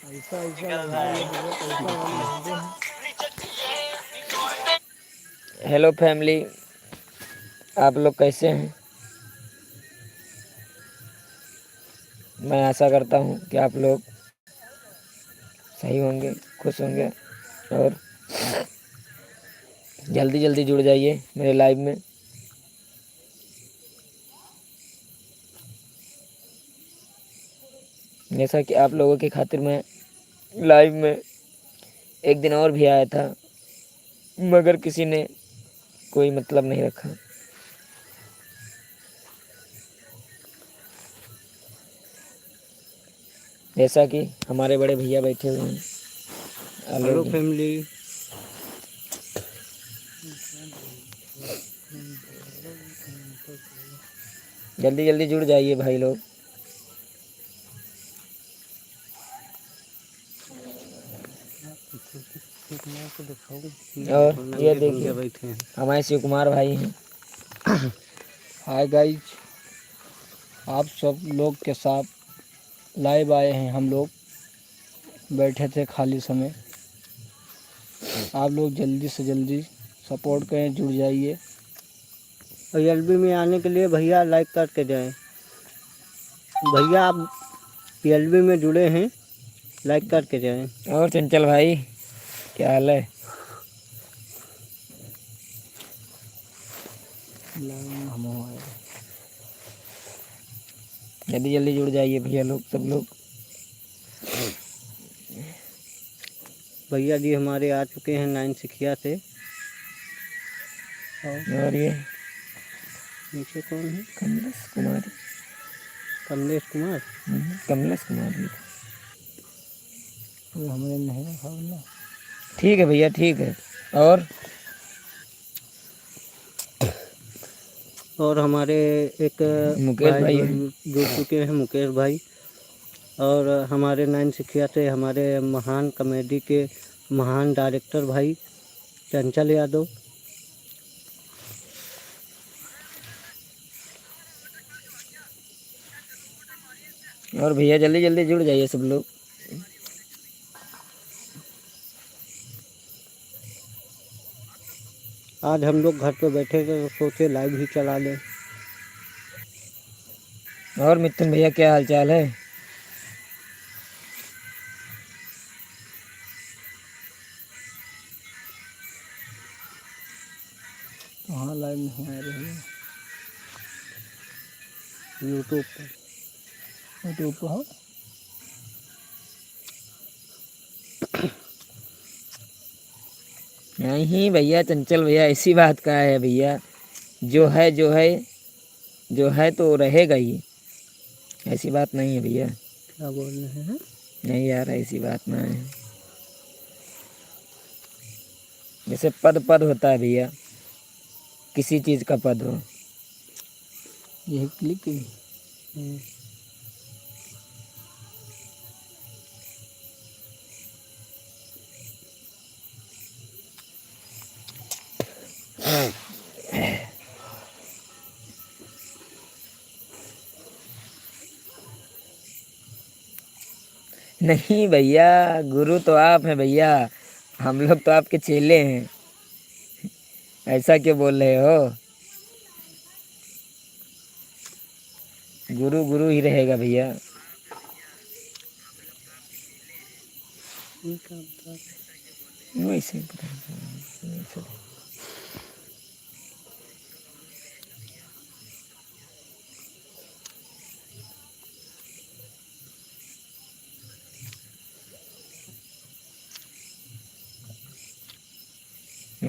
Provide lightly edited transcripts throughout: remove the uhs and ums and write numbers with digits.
ऐसा ऐसा लगा ये भैया पैसा वाले बंदे हैं। हेलो फैमिली, आप लोग कैसे हैं? मैं आशा करता हूँ कि आप लोग सही होंगे, खुश होंगे और जल्दी जल्दी जुड़ जाइए मेरे लाइव में। जैसा कि आप लोगों की खातिर मैं लाइव में एक दिन और भी आया था, मगर किसी ने कोई मतलब नहीं रखा। जैसा कि हमारे बड़े भैया बैठे हुए हैं। हेलो आलोक जी, फैमिली। जल्दी जल्दी जुड़ जाइए भाई लोग। और ये देखिए बैठे हैं। हमारे शिव कुमार भाई हैं। हाय गाइज, आप सब लोग के साथ लाइव आए हैं। हम लोग बैठे थे खाली समय। आप लोग जल्दी से जल्दी सपोर्ट करें, जुड़ जाइए। और एलबी में आने के लिए भैया लाइक करके जाएं। भैया आप एलबी में जुड़े हैं, लाइक करके जाएं। और चंचल भाई, क्या हाल है? जल्दी जल्दी जुड़ जाइए भैया लोग, सब लोग। भैया जी हमारे आ चुके हैं 9 सिखिया से। और ये नीचे कौन है? कमलेश कुमार। कमलेश कुमार। कमलेश कुमार भी वो हमें नहीं रखा ना। ठीक है भैया, ठीक है। और हमारे एक मुकेश भाई हैं। जुड़ चुके हैं, मुकेश भाई। और हमारे 9 सिखिया से हमारे महान कॉमेडी के महान डायरेक्टर भाई चंचल यादव। और भैया जल्दी जल्दी जुड़ जाइए सब लोग। आज हम लोग घर पे बैठे थे तो सोचे लाइव ही चला लें। और मिथुन भैया, क्या हाल चाल है? हाँ, लाइव नहीं आ रही है। यूट्यूब पर हो। नहीं भैया, चंचल भैया, ऐसी बात का है भैया। जो है जो है जो है तो रहेगा ही। ऐसी बात नहीं है भैया। क्या बोल रहे हैं? नहीं यार, ऐसी बात ना है। जैसे पद पद होता है भैया, किसी चीज़ का पद हो। यही क्लिक है। नहीं भैया, गुरु तो आप हैं भैया, हम लोग तो आपके चेले हैं। ऐसा क्यों बोल रहे हो? गुरु गुरु ही रहेगा भैया। वैसे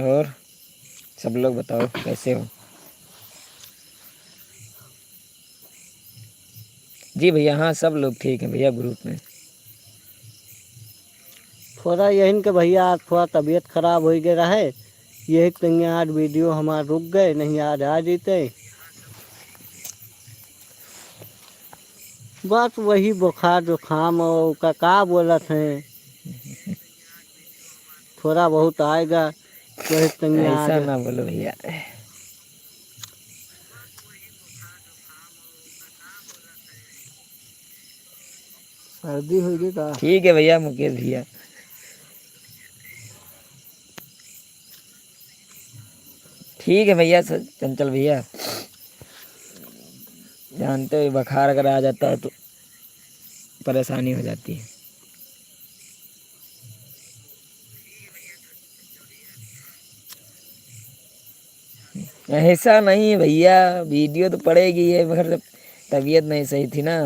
और सब लोग बताओ कैसे हो? जी भैया, हाँ सब लोग ठीक हैं भैया ग्रुप में। थोड़ा यही के भैया आज थोड़ा तबीयत खराब हो गया है। यही कहीं आज वीडियो हमारे रुक गए, नहीं आज आ जीते। बस वही बुखार जुखाम और का बोलत हैं, थोड़ा बहुत आएगा। वही कहीं आज ऐसा ना बोलो भैया। सर्दी होगी का? ठीक है भैया मुकेश भैया। ठीक है भैया चंचल भैया, जानते हो बुखार अगर आ जाता है तो परेशानी हो जाती है। ऐसा नहीं भैया, वीडियो तो पड़ेगी है मगर जब तबीयत नहीं सही थी ना।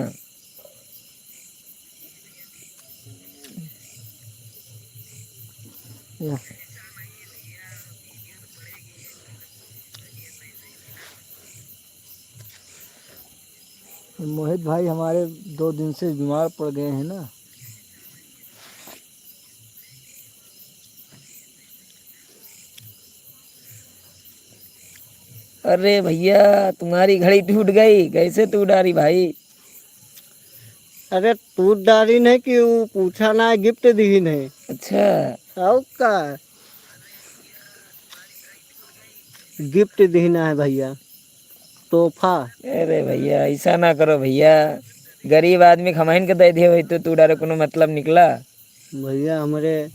मोहित भाई हमारे 2 दिन से बीमार पड़ गए हैं ना। अरे भैया तुम्हारी घड़ी टूट गई, कैसे टूट रही भाई? अरे टूट डाली नहीं कि वो पूछा ना, गिफ्ट दी नहीं। अच्छा और का गिफ्ट देना है भैया, तोहफा। अरे भैया ऐसा ना करो भैया, गरीब आदमी खमाइन के दे दिए तो तू डारे कोनो मतलब निकला। भैया हमारे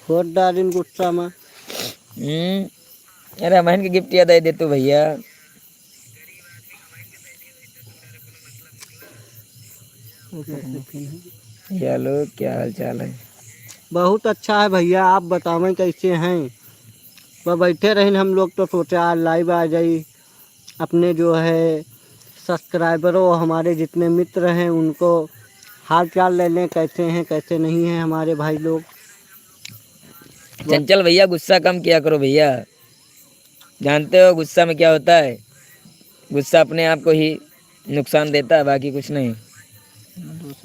फोड़ डाली गुस्सा में। अरे हमाइन के गिफ्ट याद दे दे तू भैया। हेलो क्या हाल चाल है? बहुत अच्छा है भैया, आप बतावें कैसे हैं? वह बैठे रहे हम लोग तो सोचे आज लाइव आ जाई, अपने जो है सब्सक्राइबरों हमारे जितने मित्र हैं उनको हाल चाल ले लें, कैसे हैं कैसे नहीं हैं हमारे भाई लोग। चंचल भैया गुस्सा कम किया करो भैया, जानते हो गुस्सा में क्या होता है? गुस्सा अपने आप को ही नुकसान देता है, बाकी कुछ नहीं।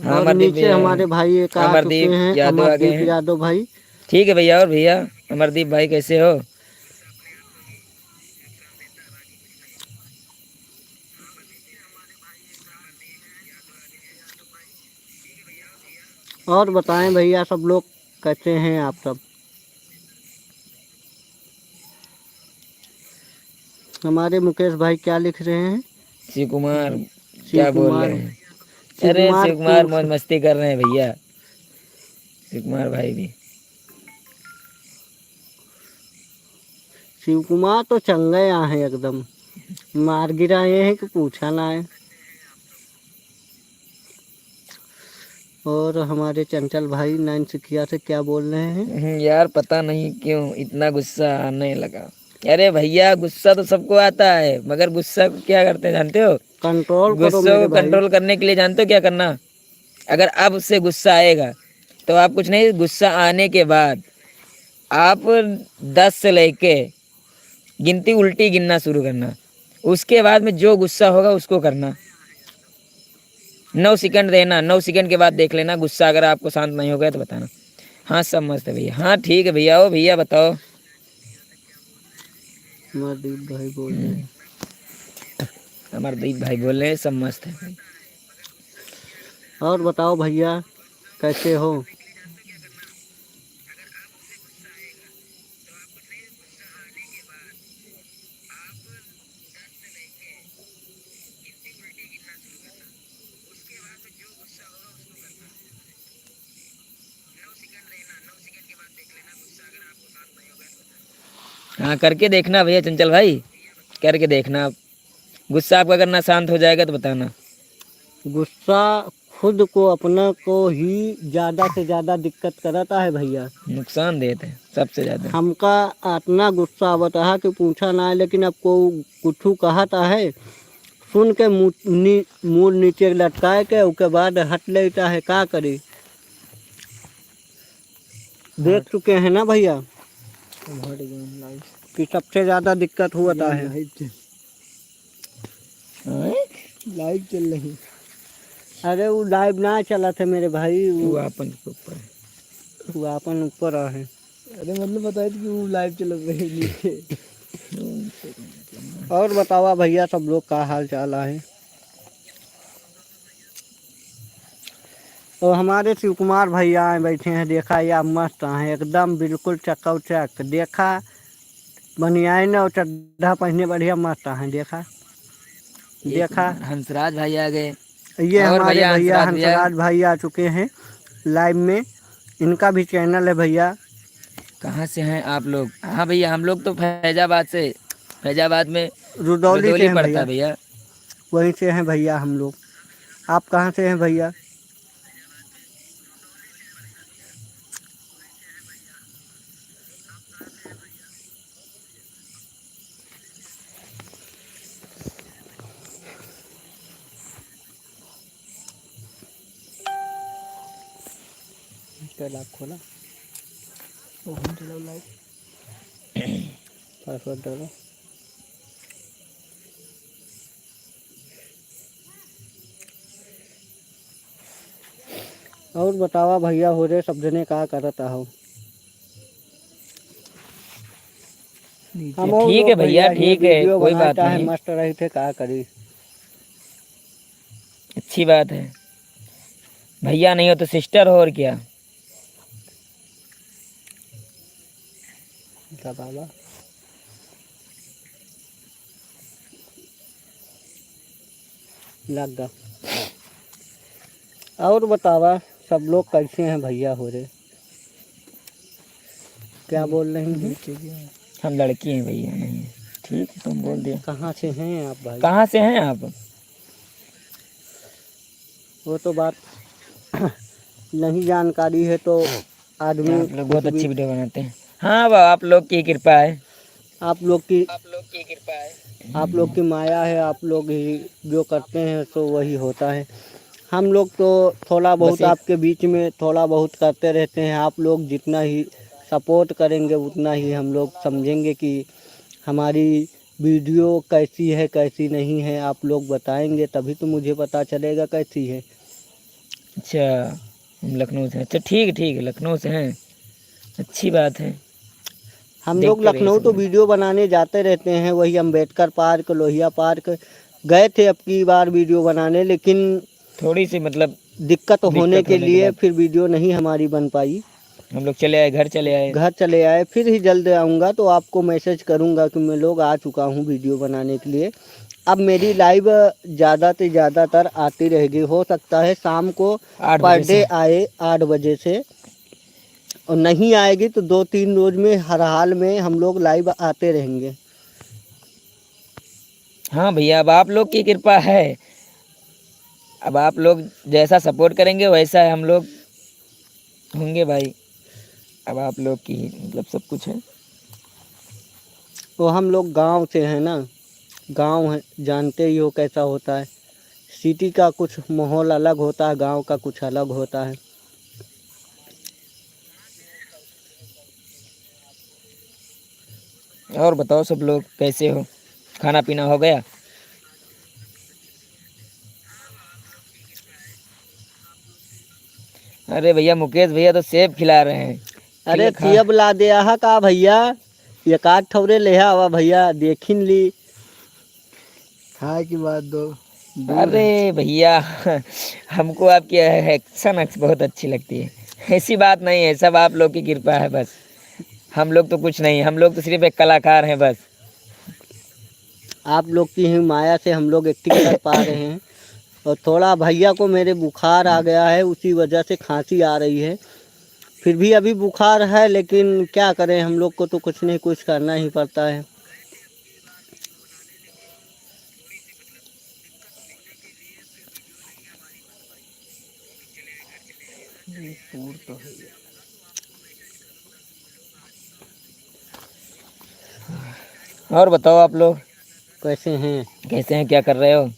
हाँ और अमरदीप नीचे हमारे भाई एक आ चुके अमरदीप हैं, यादव आ गए अमरदीप हैं। यादव भाई। ठीक है भैया। और भैया अमरदीप भाई कैसे हो? और बताएं भैया सब लोग कैसे हैं आप सब? हमारे मुकेश भाई क्या लिख रहे हैं? शिव कुमार शिव क्या बोल कुमार। रहे हैं? शिव अरे कुमार शिव कुमार को मौज मस्ती कर रहे हैं भैया, शिव कुमार भाई भी। शिव कुमार तो चंगे यहाँ हैं एकदम, मार गिराए हैं कि पूछा ना है। और हमारे चंचल भाई नैन सिकिया से क्या बोल रहे हैं? यार पता नहीं क्यों इतना गुस्सा आने लगा। अरे भैया गुस्सा तो सबको आता है, मगर गुस्सा को क्या करते हैं जानते हो? कंट्रोल करो गुस्से मेरे को भाई। कंट्रोल करने के लिए जानते हो क्या करना? अगर अब उससे गुस्सा आएगा तो आप कुछ नहीं, गुस्सा आने के बाद आप 10 से लेके गिनती उल्टी गिनना शुरू करना, उसके बाद में जो गुस्सा होगा उसको करना। 9 सेकंड देना, 9 सेकंड के बाद देख लेना गुस्सा अगर आपको शांत नहीं हो गया तो बताना। हाँ सब मस्त है भैया। हाँ ठीक है भैया। ओ भैया बताओ। अमरदीप भाई बोल रहे हैं। अमरदीप भाई बोल रहे हैं सब मस्त है भाई। और बताओ भैया कैसे हो? हाँ करके देखना भैया चंचल भाई, करके देखना आप। गुस्सा आपका करना शांत हो जाएगा तो बताना। गुस्सा खुद को अपना को ही ज़्यादा से ज़्यादा दिक्कत कराता है भैया। नुकसान देते हैं सबसे ज़्यादा। हमका इतना गुस्सा आवता है कि पूछा ना है, लेकिन अब को कुछ कहता है सुन के मुँह नीचे लटकाए के उसके बाद हट लेता है, क्या करी। देख चुके हैं ना भैया कि सबसे ज़्यादा दिक्कत हुआ है। लाइव चल रही। अरे वो लाइव ना चला था मेरे भाई, वो अपन के ऊपर है। वो अपन ऊपर है। अरे मतलब बताए कि वो लाइव चल रही नीचे। और बतावा भैया सब लोग का हाल चाल है? और हमारे शिव कुमार भैया आए बैठे हैं, देखा या मस्त हैं एकदम बिल्कुल चकाचक। देखा बनियाइन और चड्ढा पहने बढ़िया मस्त हैं। देखा देखा हंसराज भाई आ गए। ये और हमारे भैया भैया हंसराज भैया हंसराज भाई आ चुके हैं लाइव में। इनका भी चैनल है भैया। कहाँ से हैं आप लोग? हाँ भैया, हम लोग तो फैजाबाद से, फैजाबाद में रुदौली से रुदौली हैं पड़ता है भैया, भैया। वहीं से हैं भैया हम लोग। आप कहाँ से हैं भैया? क्या लाभ खोला? पासवर्ड डालो। और बतावा भैया हो रे सब जने का करता हो। हम और ठीक है लोग भैया, भैया ये ठीक है, वीडियो कोई बात बनाता है नहीं, मस्त रही थे का करी। अच्छी बात है। भैया नहीं हो तो सिस्टर हो, और क्या। बाबा लग गया। और बतावा सब लोग कैसे हैं भैया हो रे? क्या बोल रही हैं? हम लड़की हैं भैया, नहीं है। ठीक है, तुम बोल दिया। कहाँ से हैं आप भाई? कहाँ से हैं आप? वो तो बात नहीं जानकारी है तो आदमी आप लोग कुछ बहुत भी। अच्छी वीडियो बनाते हैं। हाँ वाह, आप लोग की कृपा है। आप लोग की आप लोग की कृपा है। आप लोग की माया है। आप लोग ही जो करते हैं तो वही होता है। हम लोग तो थोड़ा बस बहुत एक आपके बीच में थोड़ा बहुत करते रहते हैं। आप लोग जितना ही सपोर्ट करेंगे उतना ही हम लोग समझेंगे कि हमारी वीडियो कैसी है कैसी नहीं है। आप लोग बताएंगे तभी तो मुझे पता चलेगा कैसी है। अच्छा, हम लखनऊ से। अच्छा ठीक है, लखनऊ से हैं, अच्छी बात है। हम लोग देखते रहिए लखनऊ सब तो लोग। वीडियो बनाने जाते रहते हैं। वही अम्बेडकर पार्क, लोहिया पार्क गए थे अब की बार वीडियो बनाने, लेकिन थोड़ी सी मतलब दिक्कत होने दिक्कत के होने के लिए बाद फिर वीडियो नहीं हमारी बन पाई। हम लोग चले आए, घर चले आए। घर चले आए। फिर ही जल्द आऊँगा तो आपको मैसेज करूँगा कि मैं लोग आ चुका हूँ वीडियो बनाने के लिए। अब मेरी लाइव ज़्यादा से ज़्यादातर आती रहेगी। हो सकता है शाम को 8 पर बजे डे से। आए 8 बजे से, और नहीं आएगी तो 2-3 रोज में हर हाल में हम लोग लाइव आते रहेंगे। हाँ भैया, अब आप लोग की कृपा है। अब आप लोग जैसा सपोर्ट करेंगे वैसा हम लोग होंगे भाई। अब आप लोग की मतलब सब कुछ है। तो हम लोग गांव से हैं ना, गांव है, जानते ही हो कैसा होता है। सिटी का कुछ माहौल अलग होता है, गांव का कुछ अलग होता है। और बताओ सब लोग कैसे हो? खाना पीना हो गया? अरे भैया, मुकेश भैया तो सेब खिला रहे हैं। अरे खा। सेब ला दे आहा का भैया, एक आध ठौरे ले आवा भैया, देखिन ली। खाए की बात दो। अरे भैया, हमको आपकी एक्शन बहुत अच्छी लगती है। ऐसी बात नहीं है, सब आप लोग की कृपा है बस। हम लोग तो कुछ नहीं, हम लोग तो सिर्फ एक कलाकार हैं बस। आप लोग की ही माया से हम लोग एक्टिंग कर पा रहे हैं। और थोड़ा भैया को मेरे बुखार आ गया है, उसी वजह से खांसी आ रही है। फिर भी अभी बुखार है, लेकिन क्या करें, हम लोग को तो कुछ नहीं कुछ करना ही पड़ता है। और बताओ आप लोग कैसे हैं? कैसे हैं, क्या कर रहे हो?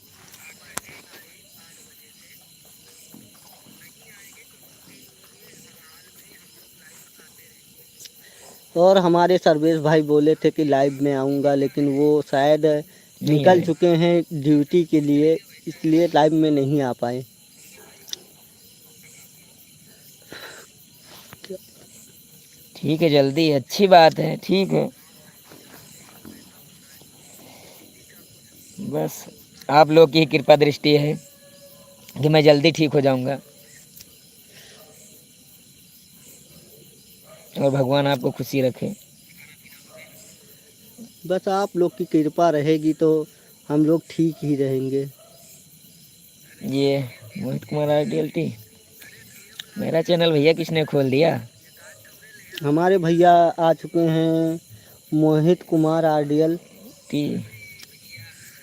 और हमारे सर्वेश भाई बोले थे कि लाइव में आऊँगा, लेकिन वो शायद नहीं निकल आए। चुके हैं ड्यूटी के लिए, इसलिए लाइव में नहीं आ पाए। ठीक है, जल्दी, अच्छी बात है, ठीक है। बस आप लोग की कृपा दृष्टि है कि मैं जल्दी ठीक हो जाऊंगा, और भगवान आपको खुशी रखे। बस आप लोग की कृपा रहेगी तो हम लोग ठीक ही रहेंगे। ये मोहित कुमार RDLT मेरा चैनल भैया किसने खोल दिया? हमारे भैया आ चुके हैं मोहित कुमार RDL। टी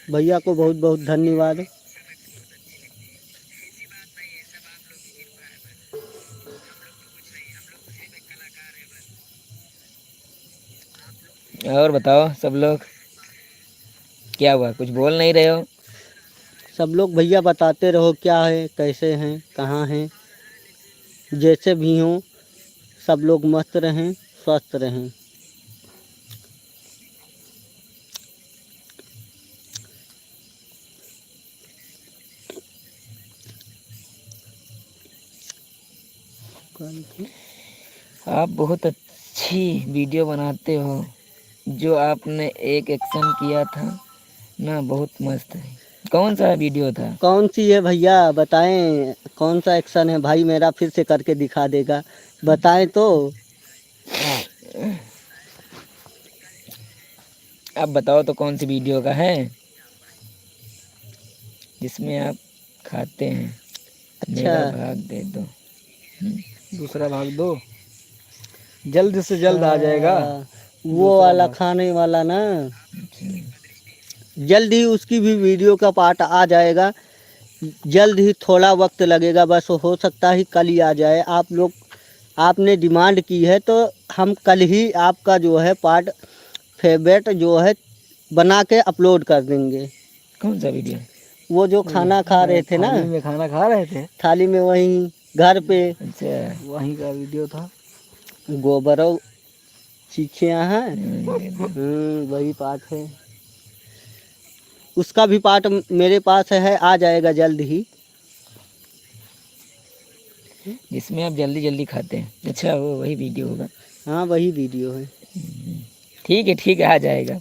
भैया को बहुत बहुत धन्यवाद। और बताओ सब लोग, क्या हुआ, कुछ बोल नहीं रहे हो? सब लोग भैया बताते रहो क्या है, कैसे हैं, कहाँ हैं। जैसे भी हों सब लोग मस्त रहें, स्वस्थ रहें। आप बहुत अच्छी वीडियो बनाते हो। जो आपने एक एक्शन किया था ना, बहुत मस्त है। कौन सा वीडियो था? कौन सी है भैया, बताएं कौन सा एक्शन है। भाई मेरा फिर से करके दिखा देगा, बताएं तो। आप बताओ तो कौन सी वीडियो का है जिसमें आप खाते हैं? मेरा अच्छा, भाग दे दो। दूसरा भाग दो, जल्द से जल्द आ जाएगा। वो दूसरा वाला भाग। खाने वाला ना, जल्द ही उसकी भी वीडियो का पार्ट आ जाएगा। जल्द ही, थोड़ा वक्त लगेगा, बस हो सकता है कल ही आ जाए। आप लोग, आपने डिमांड की है तो हम कल ही आपका जो है पार्ट फेवरेट जो है बना के अपलोड कर देंगे। कौन सा वीडियो? वो जो खाना खा रहे थे ना, थाली में खाना खा रहे थे, थाली में, वहीं घर पे अच्छा। वहीं का वीडियो था। गोबरों चीखियाँ हैं। हम्म, वही पार्ट है। उसका भी पार्ट मेरे पास है, आ जाएगा जल्द ही। जिसमें आप जल्दी जल्दी खाते हैं। अच्छा, वो वही वीडियो होगा। हाँ वही वीडियो है। ठीक है ठीक है, आ जाएगा,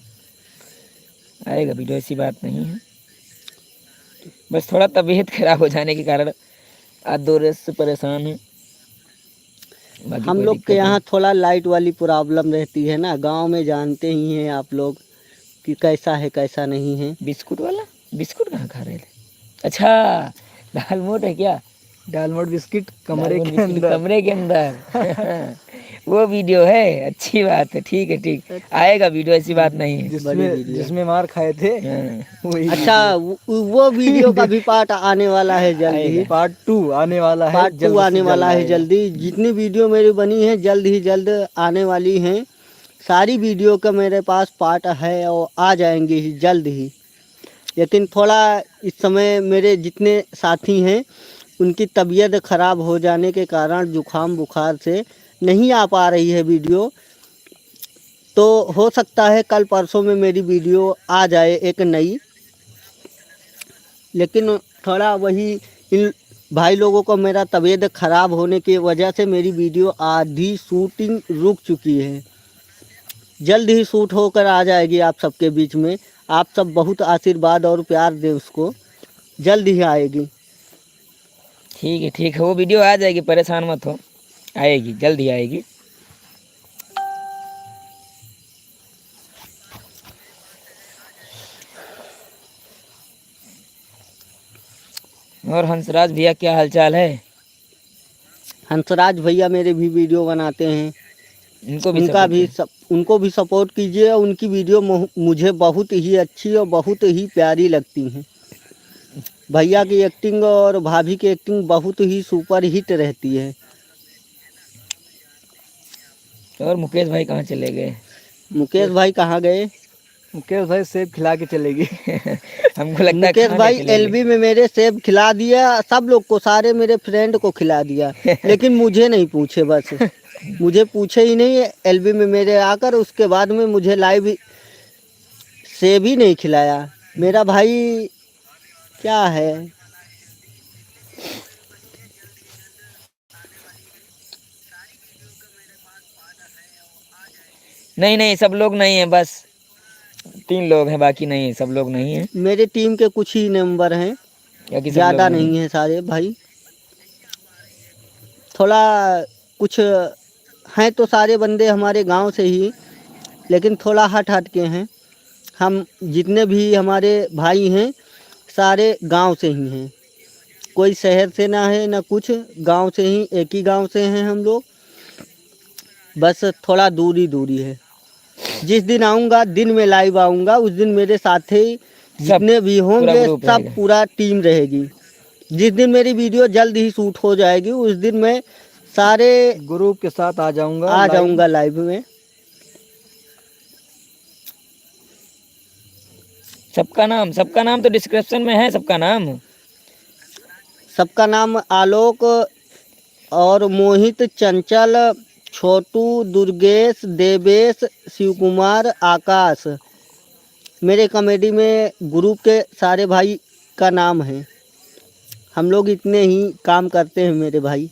आएगा वीडियो, ऐसी बात नहीं है। बस थोड़ा तबीयत खराब हो जाने के कारण आज 2 रोज से परेशान हूँ। बाकी हम कोई लोग दिक्कत के नहीं। यहाँ थोड़ा लाइट वाली प्रॉब्लम रहती है ना, गांव में जानते ही हैं आप लोग कि कैसा है कैसा नहीं है। बिस्कुट वाला, बिस्कुट कहाँ खा रहे थे? अच्छा, दाल मोट है क्या? डालमोट बिस्किट कमरे डायमंड के बिस्किट अंदर। कमरे के अंदर। वो वीडियो है, अच्छी बात है, ठीक है ठीक, आएगा वीडियो, ऐसी बात नहीं है। बड़ी जिसमें वीडियो। जिसमें मार खाए थे, हाँ, वही अच्छा, वो वीडियो का भी पार्ट आने वाला है जल्द ही। आएगा। पार्ट 2 आने वाला है, पार्ट 2 जल्द आने से वाला जल्द है आएगा। जल्दी। जितनी वीडियो मेरी बनी है जल्द ही जल्द आने वाली हैं। सारी वीडियो का मेरे पास पार्ट है और आ जाएंगे ही जल्द ही। लेकिन थोड़ा इस समय मेरे जितने साथी हैं उनकी तबीयत ख़राब हो जाने के कारण जुखाम बुखार से नहीं आ पा रही है वीडियो। तो हो सकता है कल परसों में मेरी वीडियो आ जाए एक नई। लेकिन थोड़ा वही, इन भाई लोगों को मेरा तबीयत ख़राब होने की वजह से मेरी वीडियो आधी शूटिंग रुक चुकी है। जल्द ही शूट होकर आ जाएगी आप सबके बीच में। आप सब बहुत आशीर्वाद और प्यार दें उसको, जल्द ही आएगी। ठीक है, वो वीडियो आ जाएगी, परेशान मत हो, आएगी, जल्द ही आएगी। और हंसराज भैया क्या हालचाल है? हंसराज भैया मेरे भी वीडियो बनाते हैं। इनको भी उनका सपोर्ट भी करें। उनको भी सपोर्ट कीजिए। उनकी वीडियो मुझे बहुत ही अच्छी और बहुत ही प्यारी लगती हैं। भैया की एक्टिंग और भाभी की एक्टिंग बहुत ही सुपर हिट रहती है। और मुकेश भाई कहाँ चले गए? मुकेश भाई कहाँ गए? मुकेश भाई सेब खिला के चलेगी। हमको लगता है मुकेश खा के भाई चले एलबी में मेरे सेब खिला दिया, सब लोग को, सारे मेरे फ्रेंड को खिला दिया। लेकिन मुझे नहीं पूछे, बस मुझे पूछे ही नहीं एलबी में मेरे आकर। उसके बाद में मुझे लाइव सेब ही नहीं खिलाया। मेरा भाई क्या है। नहीं नहीं, सब लोग नहीं है, बस 3 लोग हैं, बाकी नहीं है, सब लोग नहीं है, मेरे टीम के कुछ ही मेंबर हैं, बाकी सब लोग ज़्यादा नहीं नहीं है सारे भाई। थोड़ा कुछ हैं तो सारे बंदे हमारे गांव से ही, लेकिन थोड़ा हट हट के हैं। हम जितने भी हमारे भाई हैं सारे गांव से ही हैं। कोई शहर से ना है ना कुछ, गांव से ही, एक ही गांव से हैं हम लोग, बस थोड़ा दूरी है। जिस दिन आऊँगा, दिन में लाइव आऊँगा, उस दिन मेरे साथी जितने भी पूरा होंगे ग्रुप सब रहेगा। पूरा टीम रहेगी। जिस दिन मेरी वीडियो जल्द ही शूट हो जाएगी उस दिन मैं सारे ग्रुप के साथ आ जाऊंगा आ लाइव। जाऊँगा लाइव में। सबका नाम तो डिस्क्रिप्शन में है, सबका नाम। सबका नाम आलोक और मोहित, चंचल, छोटू, दुर्गेश, देवेश, शिव कुमार, आकाश, मेरे कॉमेडी में ग्रुप के सारे भाई का नाम है। हम लोग इतने ही काम करते हैं मेरे भाई।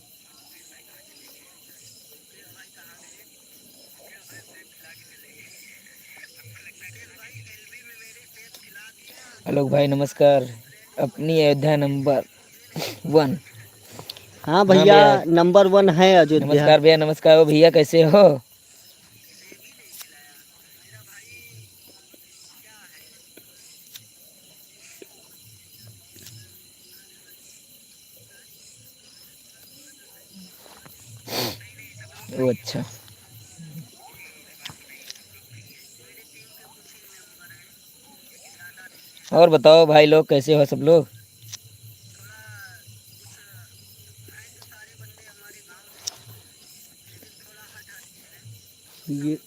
आलोक भाई नमस्कार। अपनी अयोध्या नंबर 1। हाँ हाँ भैया, भैया, नंबर 1 है अयोध्या। नमस्कार भैया, नमस्कार। ओ भैया कैसे हो? ओ अच्छा। और बताओ भाई लोग, कैसे हो सब लोग? ये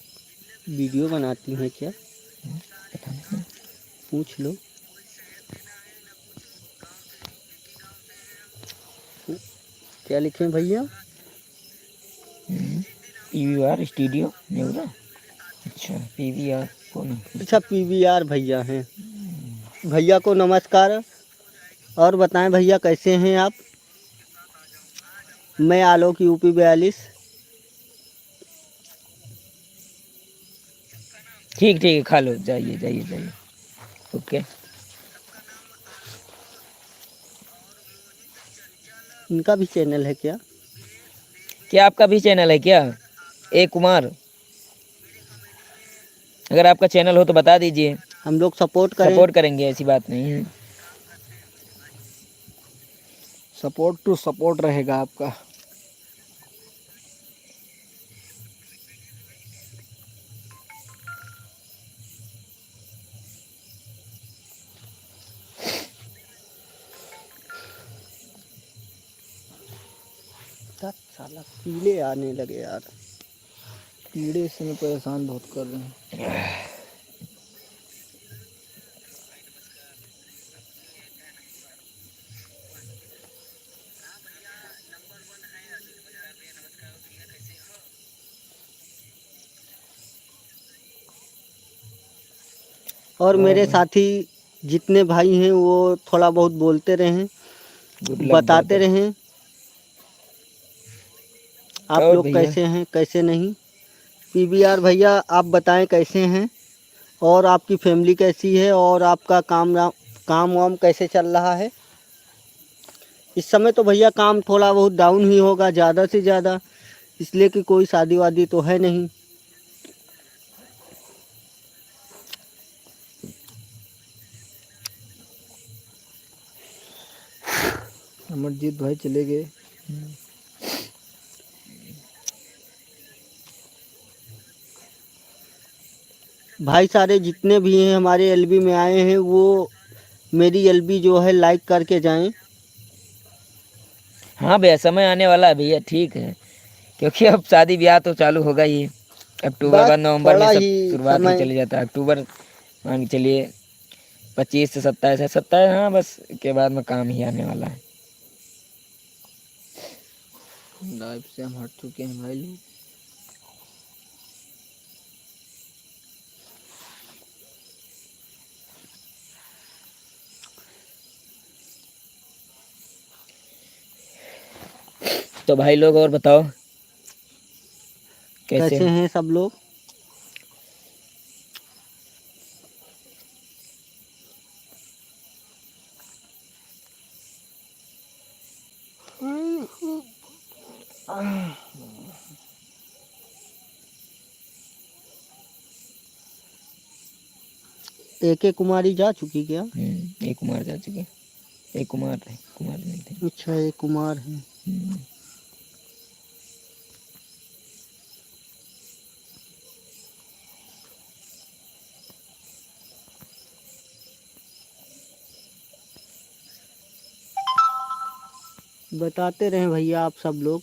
वीडियो बनाती हैं क्या? पूछ लो। क्या लिखें भैया? पीवीआर स्टूडियो नेवरा। अच्छा, पीवीआर कौन? अच्छा, पीवीआर भैया हैं। भैया को नमस्कार। और बताएं भैया कैसे हैं आप? मैं आलोक यूपी 42। ठीक ठीक है, खा लो, जाइए जाइए जाइए। ओके। इनका भी चैनल है क्या? क्या आपका भी चैनल है क्या? ए कुमार, अगर आपका चैनल हो तो बता दीजिए, हम लोग सपोर्ट करें। सपोर्ट करेंगे, ऐसी बात नहीं है। सपोर्ट टू सपोर्ट रहेगा आपका। साला कीड़े आने लगे यार। कीड़े से मैं परेशान बहुत कर रहे हैं। और मेरे साथी जितने भाई हैं वो थोड़ा बहुत बोलते रहें, गुड लक बताते ब्रदर। रहें आप और लोग भैया, कैसे हैं कैसे नहीं। पीवीआर भैया आप बताएं कैसे हैं, और आपकी फैमिली कैसी है, और आपका काम वाम कैसे चल रहा है? इस समय तो भैया काम थोड़ा बहुत डाउन ही होगा ज़्यादा से ज़्यादा, इसलिए कि कोई शादी वादी तो है नहीं। अमरजीत भाई चले गए। भाई सारे जितने भी हैं हमारे एलबी में आए हैं वो मेरी एलबी जो है लाइक करके जाएं। हाँ भैया, समय आने वाला है भैया, ठीक है, क्योंकि अब शादी ब्याह तो चालू होगा ही। अक्टूबर बस बाद नवंबर में थोड़ा सब ही शुरुआत ही समय। चली जाता है। अक्टूबर मान के चलिए 25 से 27 है, 27, हाँ, बस के बाद में काम ही आने वाला है। लाइव से हम हट चुके हैं भाई लोग। तो भाई लोग और बताओ कैसे? कैसे हैं सब लोग? AK कुमारी जा चुकी क्या? एक उम्र जा चुके। एक कुमार नहीं थे। अच्छा, ये कुमार है। हम्म। बताते रहें भैया आप सब लोग।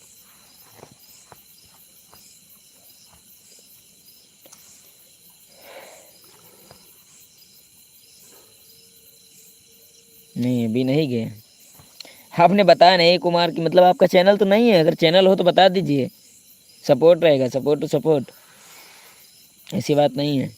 नहीं अभी नहीं गए। आपने बताया नहीं कुमार की, मतलब आपका चैनल तो नहीं है? अगर चैनल हो तो बता दीजिए, सपोर्ट रहेगा, सपोर्ट टू सपोर्ट, ऐसी बात नहीं है।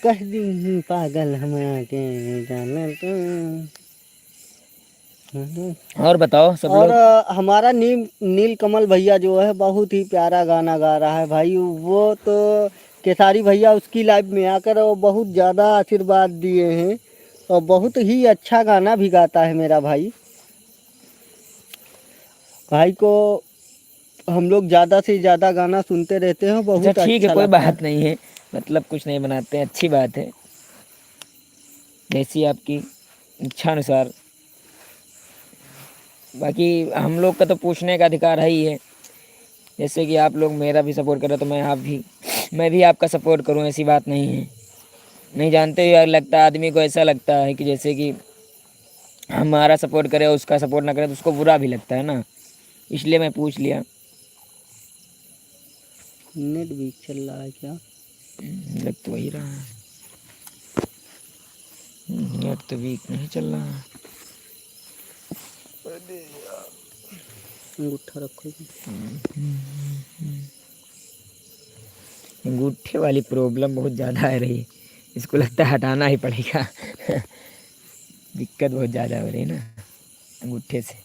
कह दी पागल हम आके जाना और बताओ सब और लोग। हमारा नील कमल भैया जो है बहुत ही प्यारा गाना गा रहा है भाई। वो तो केसारी भैया उसकी लाइव में आकर वो बहुत ज़्यादा आशीर्वाद दिए हैं और बहुत ही अच्छा गाना भी गाता है मेरा भाई। भाई को हम लोग ज़्यादा से ज़्यादा गाना सुनते रहते हैं, अच्छा बहुत ठीक है, अच्छा कोई लगता है। बात नहीं है, मतलब कुछ नहीं बनाते हैं, अच्छी बात है, जैसी आपकी इच्छा अनुसार। बाकी हम लोग का तो पूछने का अधिकार है ही है, जैसे कि आप लोग मेरा भी सपोर्ट करो तो मैं भी आपका सपोर्ट करूं, ऐसी बात नहीं है। नहीं जानते यार, लगता है आदमी को, ऐसा लगता है कि जैसे कि हमारा सपोर्ट करे और उसका सपोर्ट ना करे तो उसको बुरा भी लगता है ना, इसलिए मैं पूछ लिया। नेट वीक चल रहा है क्या? लग तो वही रहा है, नेट तो वीक नहीं चल रहा है। अंगूठा रखो। अंगूठे वाली प्रॉब्लम बहुत ज़्यादा आ रही है, इसको लगता है हटाना ही पड़ेगा। दिक्कत बहुत ज़्यादा हो रही है ना अंगूठे से।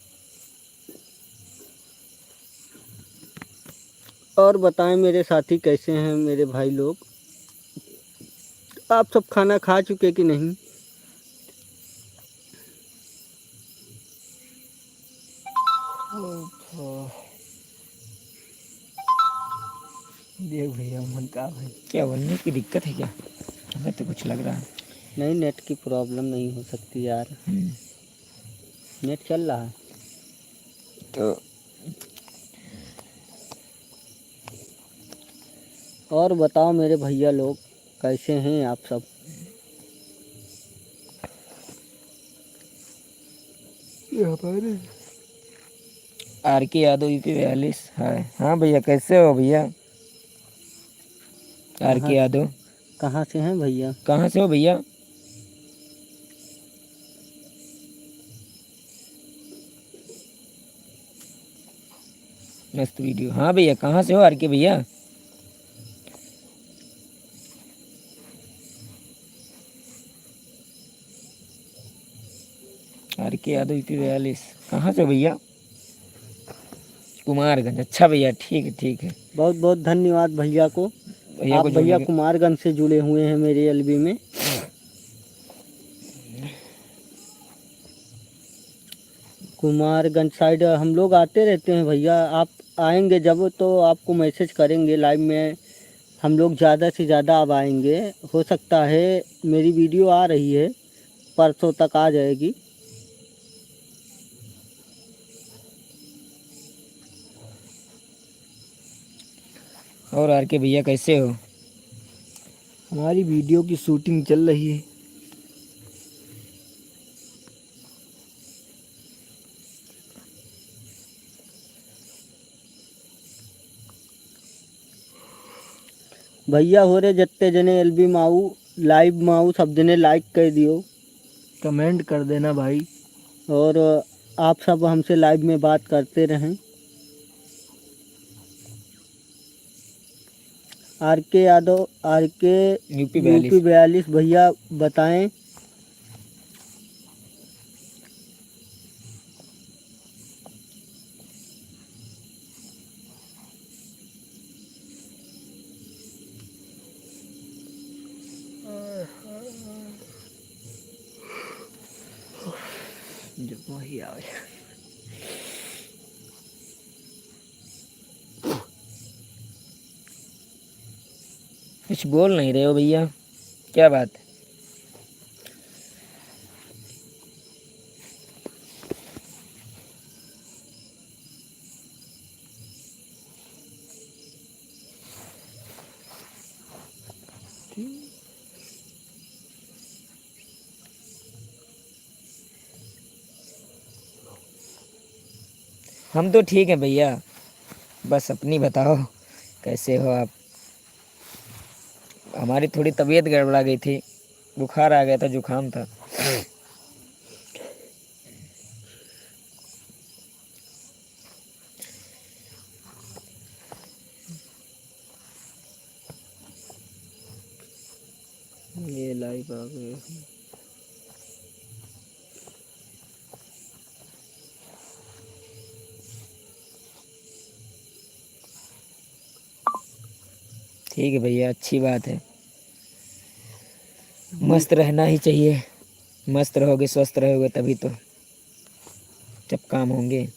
और बताएं मेरे साथी कैसे हैं मेरे भाई लोग? आप सब खाना खा चुके कि नहीं? देख भैया मन का भाई। क्या बनने की दिक्कत है क्या? हमें तो कुछ लग रहा है। नहीं, नेट की प्रॉब्लम नहीं हो सकती यार, नेट चल रहा है। तो और बताओ मेरे भैया लोग कैसे हैं आप सब? ये हमारे आर के यादव यूपी 42 है। हाँ भैया, कैसे हो भैया? आर कहाँ के यादव। कहाँ से हैं भैया? कहाँ से हो भैया? मस्त वीडियो। हाँ भैया, कहाँ से हो आर के भैया? आर के यादव यूपी 42 कहाँ से हो भैया? कुमारगंज। अच्छा भैया, ठीक है ठीक है। बहुत बहुत धन्यवाद भैया को। भैया आप को भैया जोड़ने के। कुमारगंज से जुड़े हुए हैं मेरे एलबी में। कुमारगंज साइड हम लोग आते रहते हैं भैया। आप आएंगे जब तो आपको मैसेज करेंगे लाइव में। हम लोग ज़्यादा से ज़्यादा अब आएंगे। हो सकता है मेरी वीडियो आ रही है, परसों तक आ जाएगी। और आर के भैया कैसे हो? हमारी वीडियो की शूटिंग चल रही है। भैया हो रहे जितने जने एलबी माऊ लाइव माऊ सब जने लाइक कर दियो। कमेंट कर देना भाई। और आप सब हमसे लाइव में बात करते रहें। आर के यादव, आर के यूपी यूपी 42। 42 भैया बताएं। जब वही आवे। कुछ बोल नहीं रहे हो भैया, क्या बात है? हम तो ठीक हैं भैया, बस अपनी बताओ, कैसे हो आप? हमारी थोड़ी तबीयत गड़बड़ा गई थी, बुखार आ गया था, जुकाम था। ये लाइव आ गए। ठीक है भैया, अच्छी बात है। मस्त रहना ही चाहिए, मस्त रहोगे, स्वस्थ रहोगे तभी तो जब काम होंगे।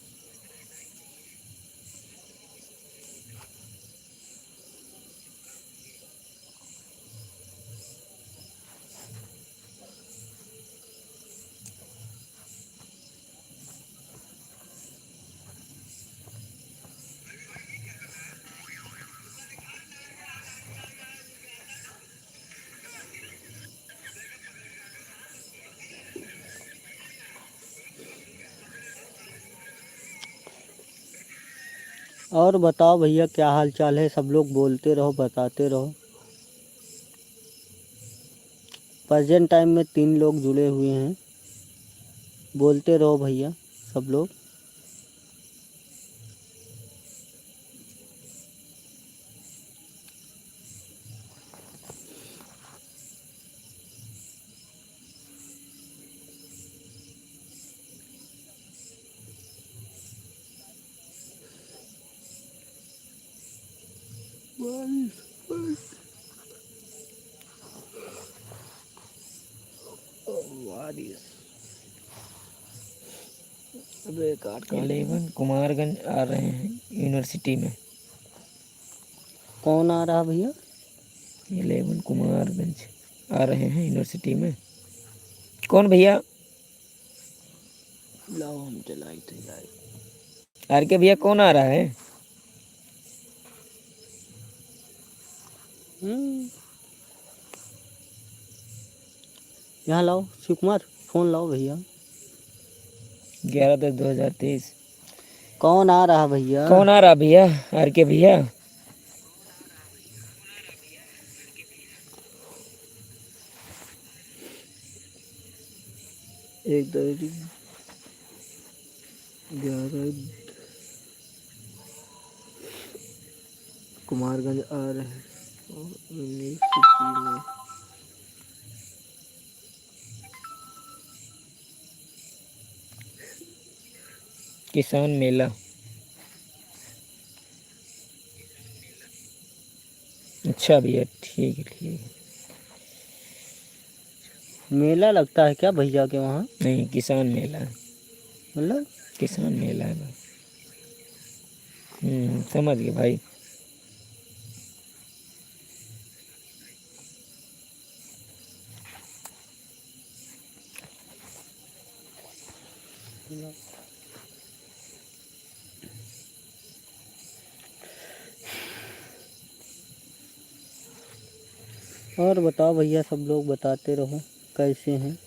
और बताओ भैया, क्या हाल चाल है? सब लोग बोलते रहो, बताते रहो। प्रेजेंट टाइम में 3 लोग जुड़े हुए हैं, बोलते रहो भैया सब लोग। अबे काट के 11 कुमारगंज आ रहे हैं यूनिवर्सिटी में। कौन आ रहा भैया? 11 कुमारगंज आ रहे हैं यूनिवर्सिटी में। कौन भैया? लाओ हम चलाई थे लाइव। आर के भैया कौन आ रहा है? यहाँ लाओ शिव कुमार, फ़ोन लाओ भैया। 11/10/2023। कौन आ रहा भैया? कौन आ रहा भैया? आर के भैया? एक तारीख 11 कुमारगंज आ रहे हैं और यूनिवर्सिटी में। किसान मेला। अच्छा भैया, ठीक है ठीक है। मेला लगता है क्या भैया के वहाँ? नहीं, किसान मेला है। मतलब किसान मेला है भाई। समझ गए भाई। और बताओ भैया, सब लोग बताते रहो कैसे हैं।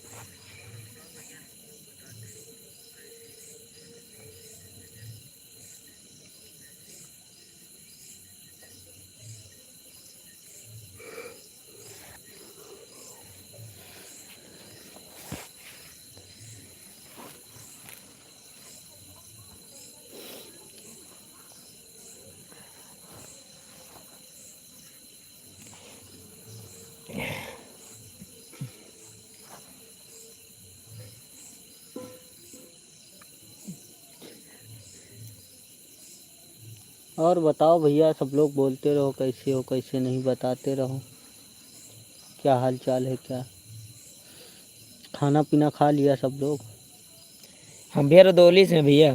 और बताओ भैया, सब लोग बोलते रहो कैसे हो कैसे नहीं, बताते रहो क्या हाल चाल है। क्या खाना पीना खा लिया सब लोग? हम भैया रदौली से हैं भैया।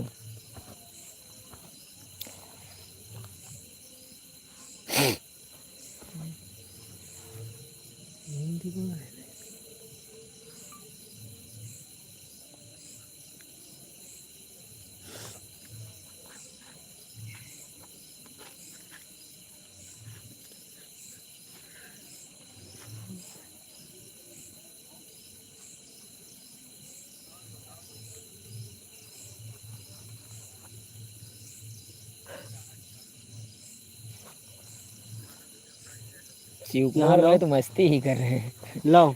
शिव यहाँ कुमार लो भाई तो मस्ती ही कर रहे हैं। लो,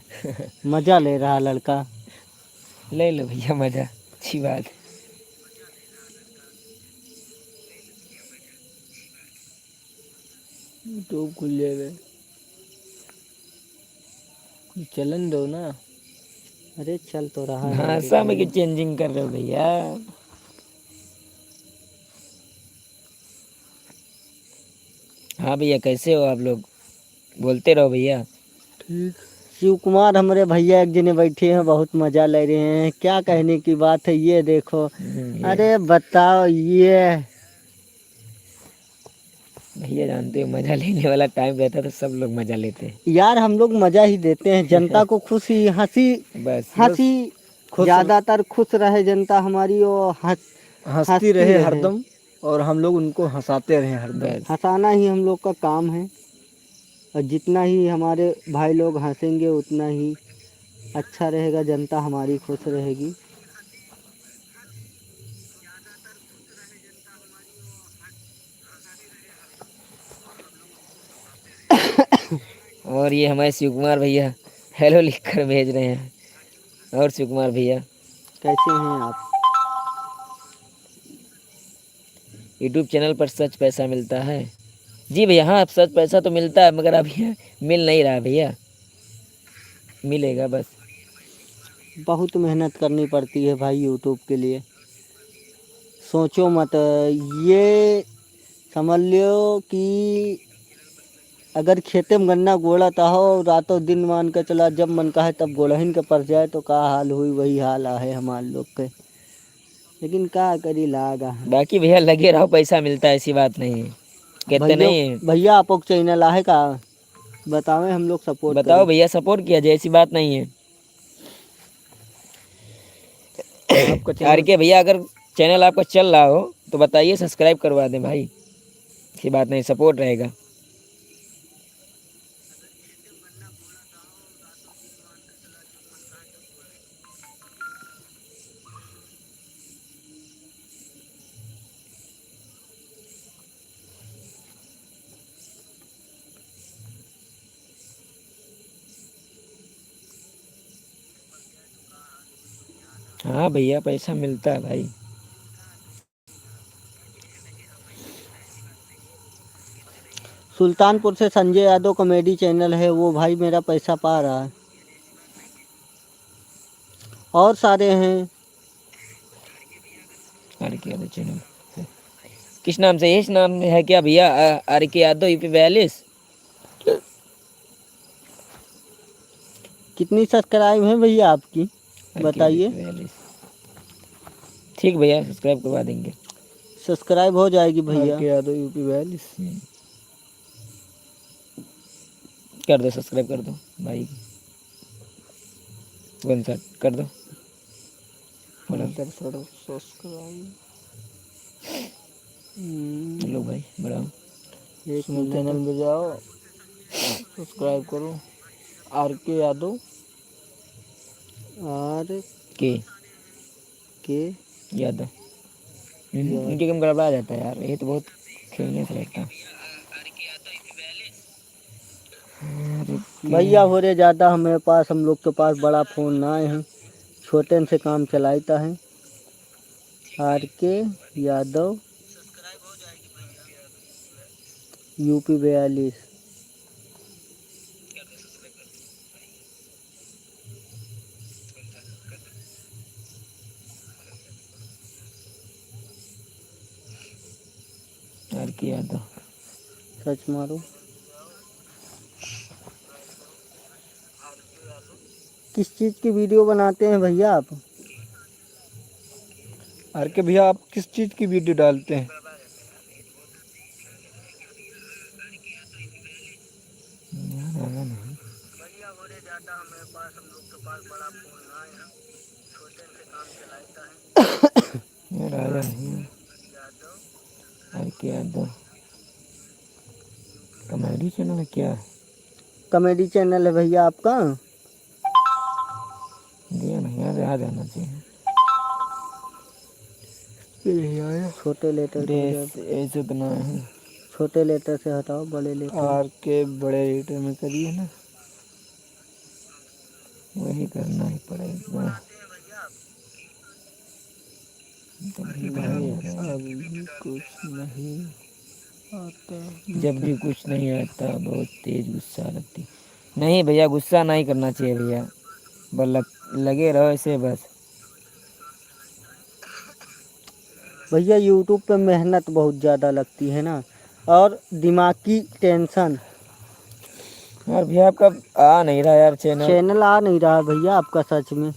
मजा ले रहा लड़का। ले लो भैया मजा, अच्छी बात है। यूट्यूब खुल जाएगा, चलन दो ना। अरे चल तो रहा है मेरे भाषा में भाई। क्यों चेंजिंग कर रहे हो भैया? हाँ भैया कैसे हो आप लोग? बोलते रहो भैया। ठीक। शिव कुमार हमारे भैया एक जने बैठे हैं, बहुत मजा ले रहे हैं। क्या कहने की बात है, ये देखो। ये अरे बताओ ये। भैया जानते हो मजा लेने वाला टाइम रहता है तो सब लोग मजा लेते हैं। यार हम लोग मजा ही देते हैं, जनता को खुशी हंसी बस हंसी खुश ज्यादातर खुश रहे जनता हमारी, और हंसती हंसती रहे रहे। हरदम, और हम लोग उनको हंसाते रहे हरदम। बस हंसाना ही हम लोग का काम है, और जितना ही हमारे भाई लोग हंसेंगे उतना ही अच्छा रहेगा, जनता हमारी खुश रहेगी। और ये हमारे शिव कुमार भैया हेलो लिखकर भेज रहे हैं। और शिव कुमार भैया कैसे हैं आप? यूट्यूब चैनल पर सच पैसा मिलता है? जी भैया हाँ, सच पैसा तो मिलता है मगर अभी मिल नहीं रहा भैया, मिलेगा बस। बहुत मेहनत करनी पड़ती है भाई यूट्यूब के लिए, सोचो मत। ये समझ लो कि अगर खेते में गन्ना गोड़ाता हो रातों दिन, मान के चला जब मन का है तब गोड़हिन के पर जाए तो का हाल हुई वही हाल है हमारे लोग के। लेकिन क्या करी लागा है। बाकी भैया लगे रहो, पैसा मिलता है ऐसी बात नहीं है, कहते भैया नहीं है। भैया आप चैनल आहे का बतावे, हम लोग सपोर्ट बताओ करें। भैया, सपोर्ट किया जाए ऐसी बात नहीं है। आपका आर चैनल के भैया अगर चैनल आपका चल रहा हो तो बताइए, सब्सक्राइब करवा दें भाई, ऐसी बात नहीं, सपोर्ट रहेगा। हाँ भैया पैसा मिलता है भाई। सुल्तानपुर से संजय यादव कॉमेडी चैनल है, वो भाई मेरा पैसा पा रहा है। और सारे हैं। आर के यादव चैनल किस नाम से, इस नाम है क्या भैया? आर के यादव UP 42। कितनी सब्सक्राइब है भैया आपकी बताइए? UP 42 ठीक भैया, सब्सक्राइब करवा देंगे। सब्सक्राइब हो जाएगी आर भैया। के यादव UP 42। कर दो, सब्सक्राइब कर दो भाई, 1 कर दो। सब्सक्राइब लो भाई बढ़ाओ। एक मेरे मिनट। चैनल में जाओ, सब्सक्राइब करो, आर के यादव। आर के के यादव। यादव। इनके कम गड़बड़ा जाता है यार, ये तो बहुत खेलने से लगता है। भैया हो रे ज़्यादा हमारे पास, हम लोग के पास बड़ा फ़ोन ना है, छोटे से काम चलाता है। आर के यादव UP 42। आर के यादव सर्च मारो। किस चीज़ की वीडियो बनाते हैं भैया आप? आर के भैया आप किस चीज़ की वीडियो डालते हैं? ये राजा नहीं है। और क्या दो कॉमेडी चैनल है क्या? कॉमेडी चैनल है भैया आपका। दिया नहीं यार, आ जाना चाहिए। छोटे लेटर ऐसे तो ना है। छोटे लेटर से हटाओ, बड़े लेटर। आर के बड़े लेटर में करिए ना, वही करना ही पड़ेगा। अभी कुछ नहीं आता। जब भी कुछ नहीं आता बहुत तेज गुस्सा लगती। नहीं भैया, गुस्सा नहीं करना चाहिए भैया, बस लगे रहो ऐसे बस। भैया यूट्यूब पे मेहनत बहुत ज़्यादा लगती है ना, और दिमाग की टेंशन। यार भैया आपका आ नहीं रहा यार चैनल। चैनल आ नहीं रहा भैया आपका सच में।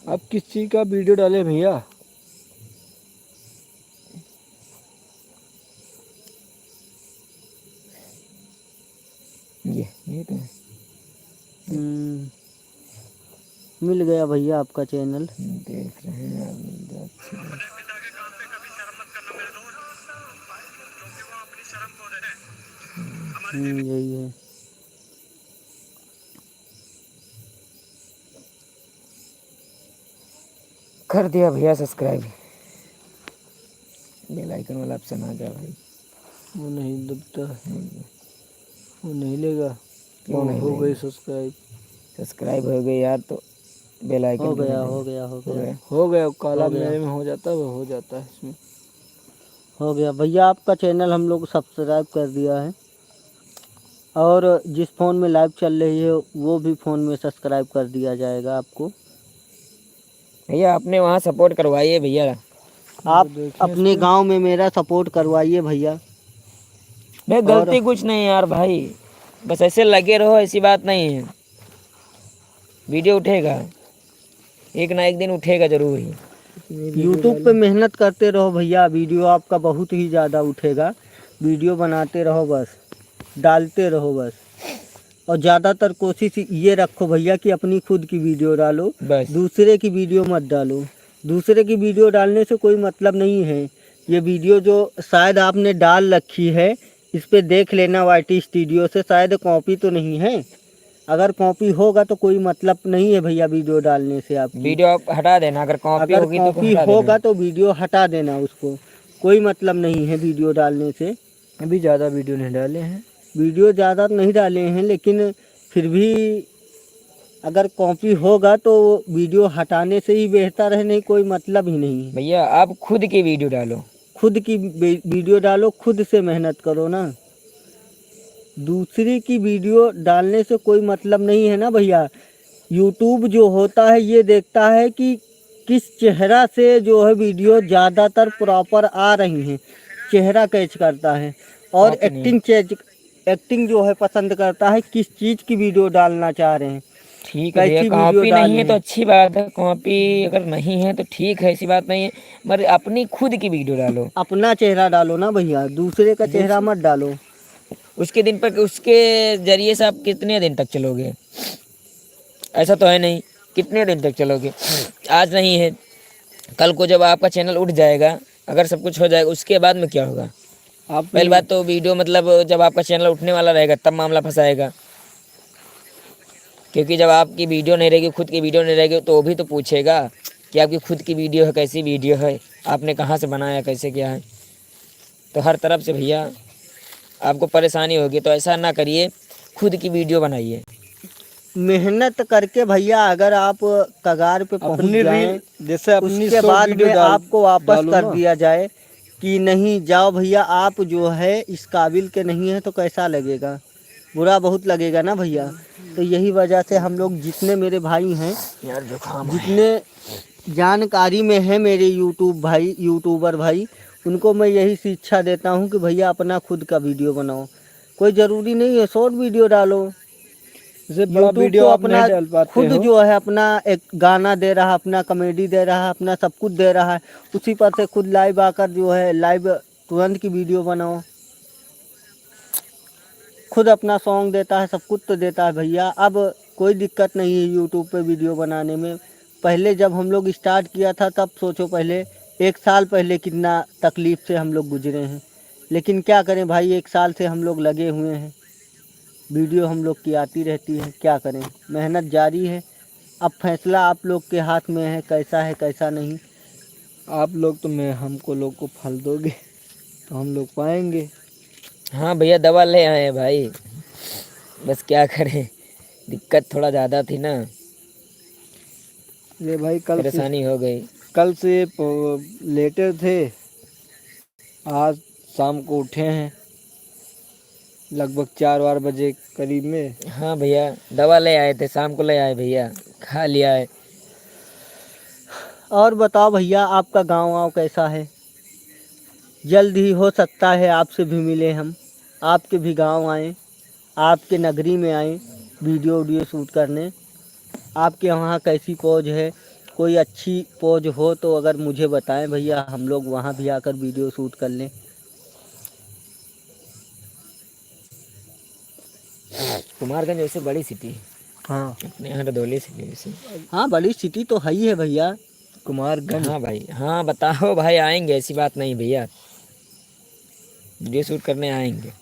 आप किस चीज़ का वीडियो डाले भैया? ये तो है। मिल गया भैया आपका चैनल। देख रहे हैं यार, मिल गया, अच्छी बात। यही है। कर दिया भैया सब्सक्राइब। बेल आइकन वाला ऑप्शन आ गया भाई। वो नहीं दबता है, वो नहीं लेगा। क्यों नहीं हो गई लेगा? सब्सक्राइब। सब्सक्राइब हो गई यार, तो बेल आइकन हो क्यों गया नहीं हो लेगा? गया हो हो गया गया। हो गया, काला हो गया। मेरे में हो जाता है, वो हो जाता है इसमें। हो गया भैया आपका चैनल हम लोग सब्सक्राइब कर दिया है, और जिस फ़ोन में लाइव चल रही है वो भी फ़ोन में सब्सक्राइब कर दिया जाएगा आपको। भैया आपने वहाँ सपोर्ट करवाइए भैया। आप देखिए अपने गांव में मेरा सपोर्ट करवाइए भैया। मैं गलती कुछ नहीं यार भाई, बस ऐसे लगे रहो, ऐसी बात नहीं है। वीडियो उठेगा, एक ना एक दिन उठेगा जरूर ही। यूट्यूब पे मेहनत करते रहो भैया, वीडियो आपका बहुत ही ज़्यादा उठेगा। वीडियो बनाते रहो बस, डालते रहो बस। और ज़्यादातर कोशिश ये रखो भैया कि अपनी खुद की वीडियो डालो, बस दूसरे की वीडियो मत डालो। दूसरे की वीडियो डालने से कोई मतलब नहीं है। ये वीडियो जो शायद आपने डाल रखी है, इस पे देख लेना वाईटी स्टूडियो से, शायद कॉपी तो नहीं है। अगर कॉपी होगा तो कोई मतलब नहीं है भैया वीडियो डालने से आपकी। वीडियो आप हटा देना, अगर कॉपी अगर होगी तो कॉपी हटा होगा देना। तो वीडियो हटा देना, उसको कोई मतलब नहीं है वीडियो डालने से। अभी ज़्यादा वीडियो नहीं डाले हैं। वीडियो ज़्यादा नहीं डाले हैं, लेकिन फिर भी अगर कॉपी होगा तो वीडियो हटाने से ही बेहतर है, नहीं कोई मतलब ही नहीं है। भैया आप खुद की वीडियो डालो, खुद की वीडियो डालो, खुद से मेहनत करो ना। दूसरी की वीडियो डालने से कोई मतलब नहीं है ना भैया। यूट्यूब जो होता है ये देखता है कि किस चेहरा से जो है वीडियो ज़्यादातर प्रॉपर आ रही हैं, चेहरा कैच करता है। और एक्टिंग जो है पसंद करता है, किस चीज़ की वीडियो डालना चाह रहे हैं, ठीक है भैया। कैसी वीडियो कॉपी नहीं है डालें। तो अच्छी बात है, कॉपी अगर नहीं है तो ठीक है, ऐसी बात नहीं है, मगर अपनी खुद की वीडियो डालो। अपना चेहरा डालो ना भैया, दूसरे का चेहरा मत डालो। उसके जरिए से आप कितने दिन तक चलोगे? ऐसा तो है नहीं, कितने दिन तक चलोगे? आज नहीं है, कल को जब आपका चैनल उठ जाएगा, अगर सब कुछ हो जाएगा, उसके बाद में क्या होगा? आप पहली बात तो वीडियो मतलब जब आपका चैनल उठने वाला रहेगा तब मामला फंसाएगा, क्योंकि जब आपकी वीडियो नहीं रहेगी, खुद की वीडियो नहीं रहेगी, तो वो भी तो पूछेगा कि आपकी खुद की वीडियो है, कैसी वीडियो है, आपने कहाँ से बनाया, कैसे क्या है। तो हर तरफ से भैया आपको परेशानी होगी, तो ऐसा ना करिए, खुद की वीडियो बनाइए। मेहनत करके भैया अगर आप कगार पे पहुंच अपनी जाएं, जैसे अपनी उसके शॉर्ट बाद वीडियो में आपको वापस डालो कर ना। दिया जाए कि नहीं जाओ भैया, आप जो है इस काबिल के नहीं है, तो कैसा लगेगा? बुरा बहुत लगेगा ना भैया। तो यही वजह से हम लोग जितने मेरे भाई हैं, यार जुकाम जितने जानकारी में है मेरे यूट्यूबर भाई, उनको मैं यही शिक्षा देता हूँ कि भैया अपना खुद का वीडियो बनाओ। कोई ज़रूरी नहीं है शॉर्ट वीडियो डालो, इससे बड़ा यूट्यूब वीडियो तो आप नहीं अपना डाल पाते खुद हो। जो है अपना एक गाना दे रहा है, अपना कॉमेडी दे रहा है, अपना सब कुछ दे रहा है, उसी पर से खुद लाइव आकर जो है लाइव तुरंत की वीडियो बनाओ, खुद अपना सॉन्ग देता है, सब कुछ तो देता है भैया। अब कोई दिक्कत नहीं है यूट्यूब पे वीडियो बनाने में। पहले जब हम लोग स्टार्ट किया था तब सोचो, पहले 1 साल पहले कितना तकलीफ से हम लोग गुजरे हैं, लेकिन क्या करें भाई, 1 साल से हम लोग लगे हुए हैं, वीडियो हम लोग की आती रहती है, क्या करें, मेहनत जारी है। अब फैसला आप लोग के हाथ में है, कैसा है कैसा नहीं। आप लोग तो मैं हमको लोग को फल दोगे तो हम लोग पाएंगे। हाँ भैया दवा ले आए हैं भाई, बस क्या करें, दिक्कत थोड़ा ज़्यादा थी ना, ये भाई परेशानी हो गई। कल से लेटे थे, आज शाम को उठे हैं लगभग 4-4 बजे करीब में। हाँ भैया दवा ले आए थे, शाम को ले आए भैया, खा लिया है। और बताओ भैया, आपका गांव वाँव कैसा है? जल्द ही हो सकता है आपसे भी मिले हम, आपके भी गांव आएँ, आपके नगरी में आएँ वीडियो शूट करने। आपके वहाँ कैसी पौज है? कोई अच्छी पौज हो तो अगर मुझे बताएं भैया, हम लोग वहाँ भी आकर वीडियो शूट कर लें। कुमारगंज वैसे बड़ी सिटी है, हाँ अपने यहाँ रदौली सिटी वैसे। हाँ, बड़ी सिटी तो है ही है भैया। कुमारगंज। हाँ भाई, हाँ बताओ भाई, आएंगे, ऐसी बात नहीं भैया, वीडियो शूट करने आएंगे।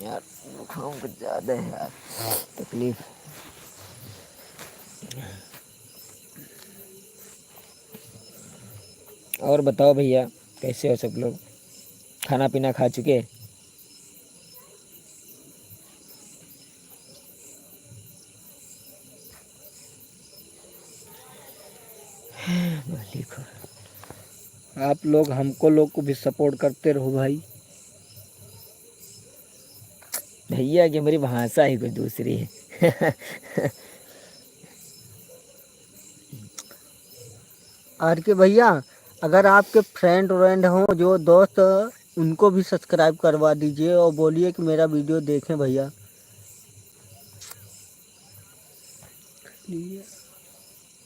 यार जुकाम कुछ ज़्यादा है यार, तकलीफ। और बताओ भैया, कैसे हो सब लोग? खाना पीना खा चुके? मालिक हो। आप लोग हमको लोग को भी सपोर्ट करते रहो भाई। भैया की मेरी भाषा ही कुछ दूसरी है। और के भैया, अगर आपके फ्रेंड व्रेंड हों जो दोस्त, उनको भी सब्सक्राइब करवा दीजिए और बोलिए कि मेरा वीडियो देखें भैया।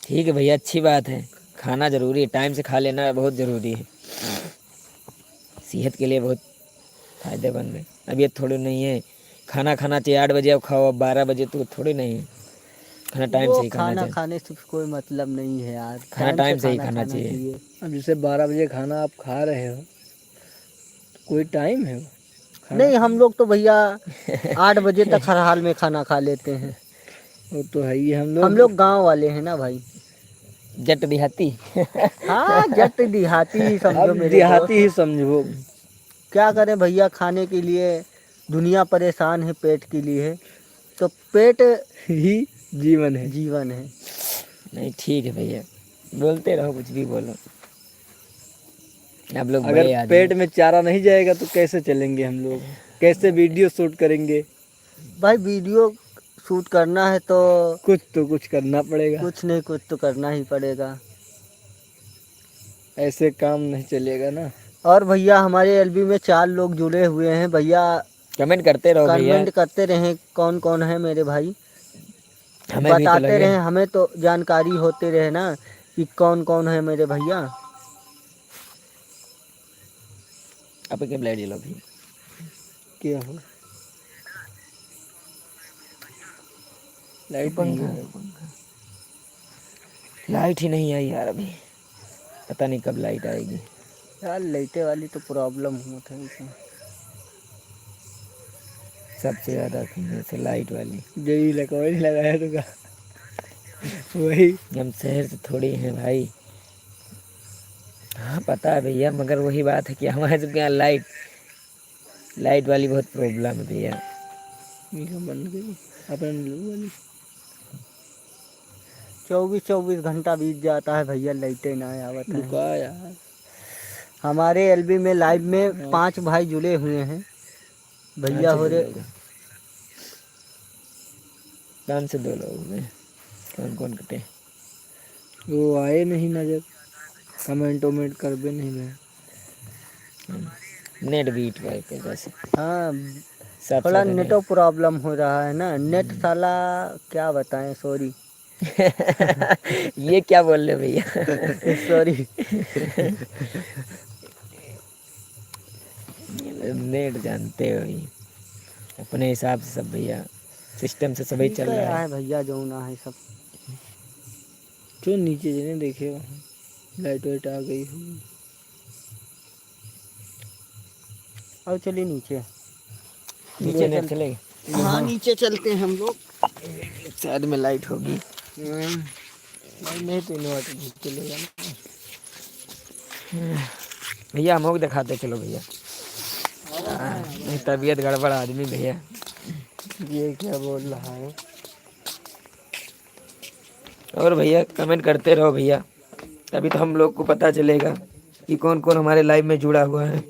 ठीक है भैया, अच्छी बात है, खाना ज़रूरी है, टाइम से खा लेना बहुत ज़रूरी है, सेहत के लिए बहुत फ़ायदेमंद है। अब ये थोड़ी नहीं है खाना खाना चाहिए 8 बजे, अब खाओ अब 12 बजे, तो थोड़ी नहीं है, खाना टाइम वो से ही खाना खाना चाहिए, खाने से कोई मतलब नहीं है यार, खाना टाइम से ही खाना खाना चाहिए। अब जैसे 12 बजे खाना आप खा रहे हो, तो कोई टाइम है वो खाना नहीं, हम लोग तो भैया 8 बजे तक हर हाल में खाना खा लेते हैं। वो तो है ही। हम लोग गांव वाले हैं ना भाई। जट देहाती। हाँ, जट देहाती ही समझो अब मेरे देहाती ही दोस्त। समझो। क्या करें भैया, खाने के लिए दुनिया परेशान है, पेट के लिए, तो पेट ही जीवन है। जीवन है। नहीं ठीक है भैया, बोलते रहो, कुछ भी बोलो, आप लोग अगर बड़े आदमी। पेट में चारा नहीं जाएगा तो कैसे चलेंगे हम लोग, कैसे वीडियो शूट करेंगे? भाई वीडियो शूट करना है तो कुछ तो कुछ करना पड़ेगा, कुछ नहीं कुछ तो करना ही पड़ेगा। ऐसे काम नहीं चलेगा ना। और भैया हमारे एलबी में 4 लोग जुड़े हुए हैं भैया, कमेंट करते रहो भैया, कमेंट करते रहें कौन कौन है मेरे भाई, हमें भी तो बताते लगे। रहें, हमें तो जानकारी होते रहे ना कि कौन कौन है मेरे भैया। आप क्या ब्लाइट जलो भी, क्या हो, लाइट नहीं पंखा है? है, पंखा, लाइट ही नहीं आई यार अभी, पता नहीं कब लाइट आएगी। यार लाइटे वाली तो प्रॉब्लम हुआ था इसमें। सबसे ज़्यादा से लाइट वाली। यही लगाया तो वही। हम शहर से थोड़ी हैं भाई। हाँ पता है भैया, मगर वही बात है कि हमारे सबके यहाँ लाइट वाली बहुत प्रॉब्लम है भैया। बन गई अपन वाली। 24 घंटा बीत जाता है भैया, लाइटें ना आवत है। रुका यार। हमारे एलबी में लाइव में 5 भाई जुड़े हुए हैं भैया। हो रहे 5 से 2 लोग में कौन कौन कटे? वो आए नहीं नजर, कमेंट वमेंट कर भी नहीं रहे। नेट बीट भाई के जैसे हाँ, साथ थोड़ा साथ नेटो प्रॉब्लम हो रहा है ना, नेट साला क्या बताएं, सॉरी। ये क्या बोल रहे भैया? सॉरी। नेट जानते हो ही, अपने हिसाब से सब भैया, सिस्टम से सभी ठीक चल है रहा है। यार भैया, जो ना है सब। जो नीचे जने देखे वहाँ लाइट वाइट आ गई होगी। अब चलिए नीचे। नीचे नेट चलेगा? हाँ, नीचे चलते हैं हम लोग। शायद में लाइट होगी। नहीं तो इन्वर्टर भी चलेगा ना। भैया हम लोग दिखाते चलो भैया, नहीं तबीयत गड़बड़ आदमी भैया। ये क्या बोल रहा है? और भैया कमेंट करते रहो भैया, तभी तो हम लोग को पता चलेगा कि कौन कौन हमारे लाइव में जुड़ा हुआ है।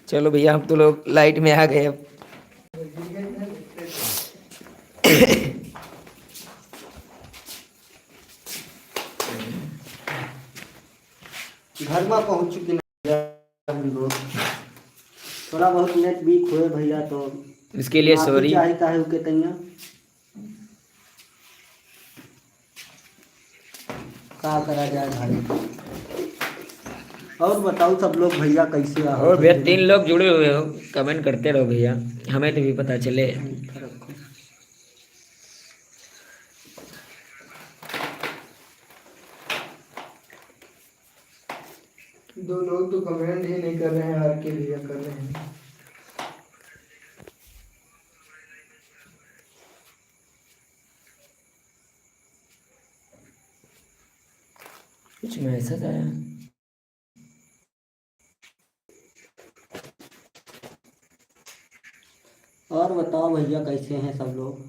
चलो भैया हम तो लोग लाइट में आ गए अब। घर में पहुंच चुके हैं हम लोग। थोड़ा बहुत नेट वीक हुए भैया, तो इसके लिए माफी सॉरी। चाहता है उनके तैया। क्या करा जाए भाई। और बताओ सब लोग भैया कैसे आ? और भैया 3 लोग जुड़े हुए हो, कमेंट करते रहो भैया, हमें तो भी पता चले। दो लोग तो कमेंट ही नहीं कर रहे हैं, आर के भैया कर रहे हैं। कुछ मैसेज आया? और बताओ भैया कैसे हैं सब लोग?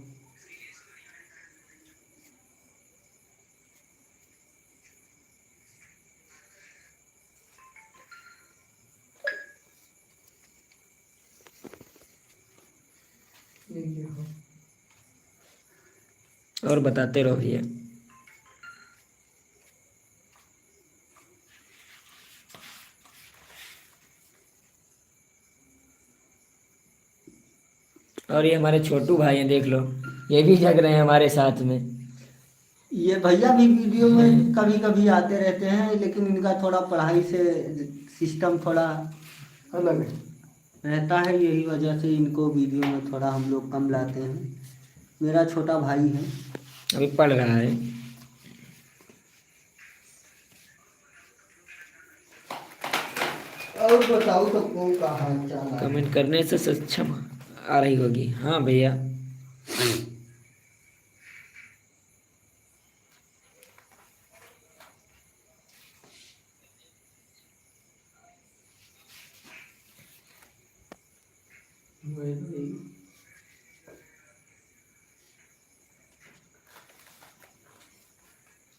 और बताते रहो भैया। और ये हमारे छोटू भाई हैं, देख लो, ये भी जग रहे हैं हमारे साथ में। ये भैया भी वीडियो में कभी कभी आते रहते हैं, लेकिन इनका थोड़ा पढ़ाई से सिस्टम थोड़ा अलग है। रहता है, यही वजह से इनको वीडियो में थोड़ा हम लोग कम लाते हैं। मेरा छोटा भाई है। अभी पढ़ रहा है। और बताओ सबको का हाल चाल है? कमेंट करने से सक्षम आ रही होगी। हाँ भैया।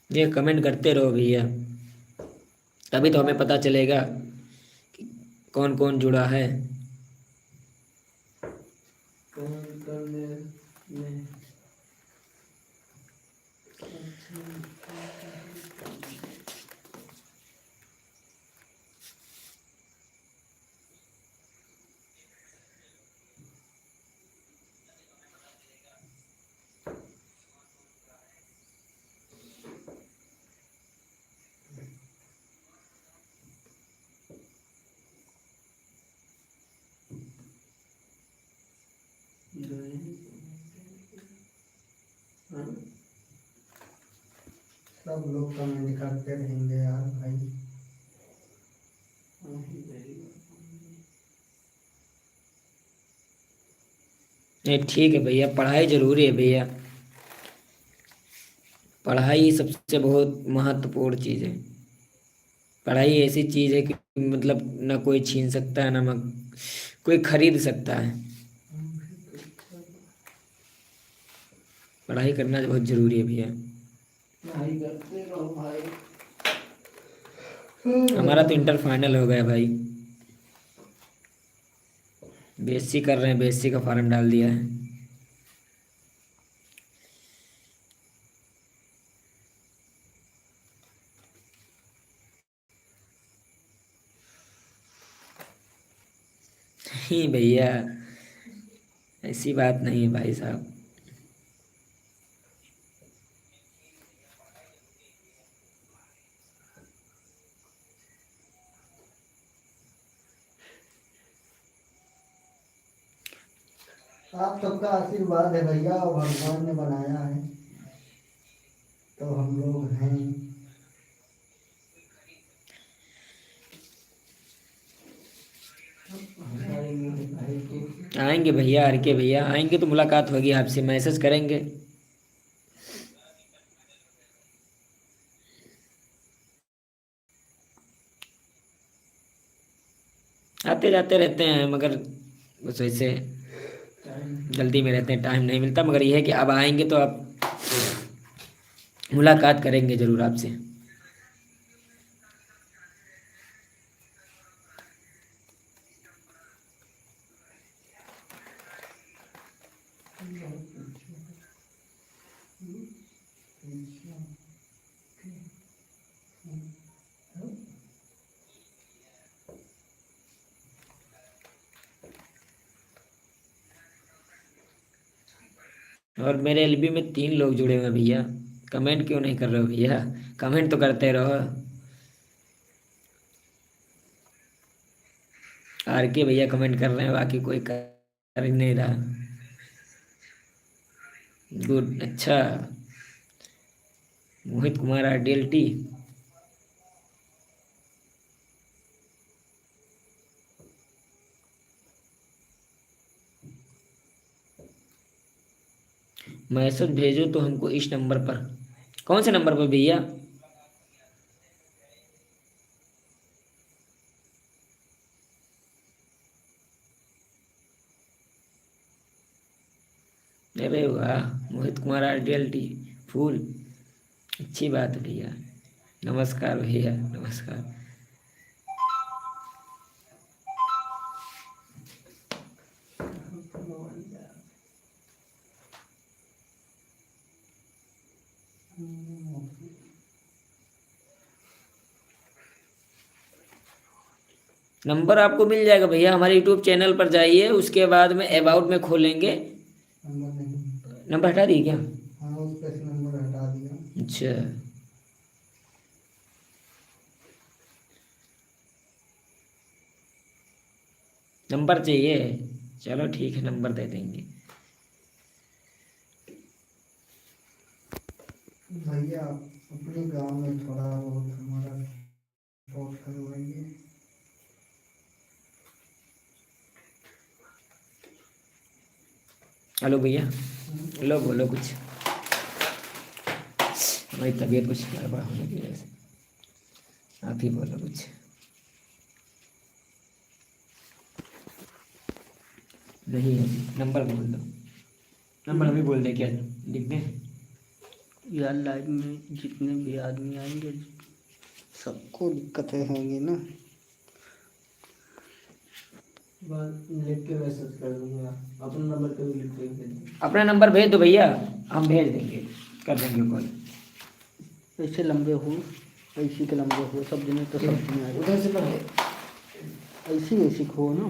ये कमेंट करते रहो भैया, तभी तो हमें पता चलेगा कि कौन कौन जुड़ा है। सब लोग कमेंट करते रहेंगे यार भाई। नहीं ठीक है भैया, पढ़ाई जरूरी है भैया, पढ़ाई सबसे बहुत महत्वपूर्ण चीज़ है। पढ़ाई ऐसी चीज़ है कि मतलब ना कोई छीन सकता है, ना कोई खरीद सकता है। पढ़ाई करना बहुत जरूरी है भैया। पढ़ाई करते रहो भाई। हमारा तो इंटर फाइनल हो गया भाई। बेइज्जती कर रहे हैं, बेइज्जती का फॉर्म डाल दिया है। नहीं भैया, ऐसी बात नहीं है भाई साहब। आप सबका आशीर्वाद है भैया, और भगवान ने बनाया है तो हम लोग हैं। आएंगे भैया, आर के भैया आएंगे तो मुलाकात होगी आपसे, मैसेज करेंगे। आते जाते रहते हैं, मगर बस वैसे जल्दी में रहते हैं, टाइम नहीं मिलता। मगर यह है कि अब आएंगे तो आप मुलाकात करेंगे जरूर आपसे। और मेरे एलबी में 3 लोग जुड़े हुए हैं भैया, कमेंट क्यों नहीं कर रहे हो भैया? कमेंट तो करते रहो। आर के भैया कमेंट कर रहे हैं, बाकी कोई कर ही नहीं रहा। गुड, अच्छा। मोहित कुमार RDLT। मैसेज भेजो तो हमको इस नंबर पर। कौन से नंबर पर भैया? अरे वाह, मोहित कुमार RDLT फूल, अच्छी बात है भैया। नमस्कार भैया, नमस्कार। नंबर आपको मिल जाएगा भैया, हमारे यूट्यूब चैनल पर जाइए, उसके बाद में अबाउट में खोलेंगे। नंबर नहीं। नंबर हटा दिए क्या? हाँ, उस पर से नंबर हटा दिया। अच्छा, नंबर चाहिए, चलो ठीक है, नंबर दे देंगे। भैया अपने गांव में थोड़ा बहुत हमारा सपोर्ट करवाइए। हेलो भैया, हेलो, बोलो कुछ। हमारी तबीयत कुछ गड़बड़ होने की वजह से, आप ही बोलो कुछ। नहीं है, नंबर बोल दो, नंबर अभी बोल दे, क्या लिख दें? यार लाइव में जितने भी आदमी आएंगे सबको दिक्कतें होंगी ना। लिख के मैसेज कर दूंगा, अपना नंबर पे भी लिख के भेज दूंगा। अपना नंबर भेज दो भैया, हम भेज देंगे, कर देंगे कॉल। ऐसे लंबे हो, ऐसी के लंबे हो, सब जने तो सब जने आ जाओ। उधर से पढ़े, ऐसी ऐसी खो ना,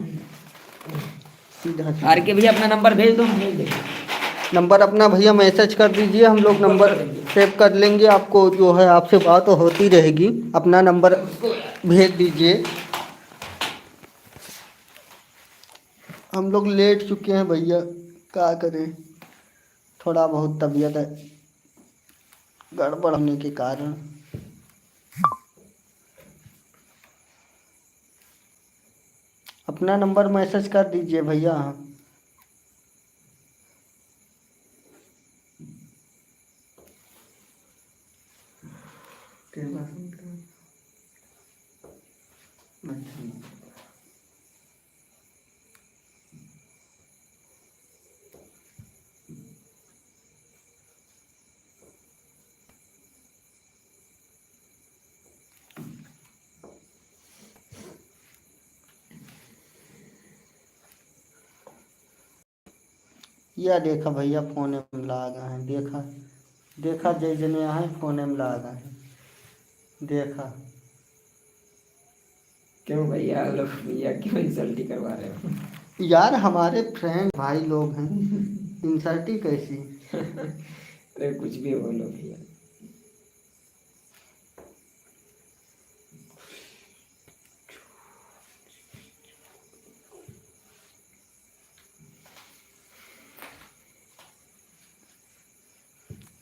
सीधा आर के भैया अपना नंबर भेज दो, हम भेज देंगे। नंबर अपना भैया मैसेज कर दीजिए, हम लोग नंबर सेव कर लेंगे। आपको जो है आपसे बात होती रहेगी, अपना नंबर भेज दीजिए। हम लोग लेट चुके हैं भैया, क्या करें, थोड़ा बहुत तबीयत गड़बड़ होने के कारण। अपना नंबर मैसेज कर दीजिए भैया। या देखा भैया फोन में लागा है, देखा देखा जय जने है फोन में लागा है, देखा। क्यों भैया लोग भैया क्यों इंसल्ट करवा रहे हो? यार हमारे फ्रेंड भाई लोग हैं, इंसल्टी कैसी। अरे कुछ भी बोलो भैया।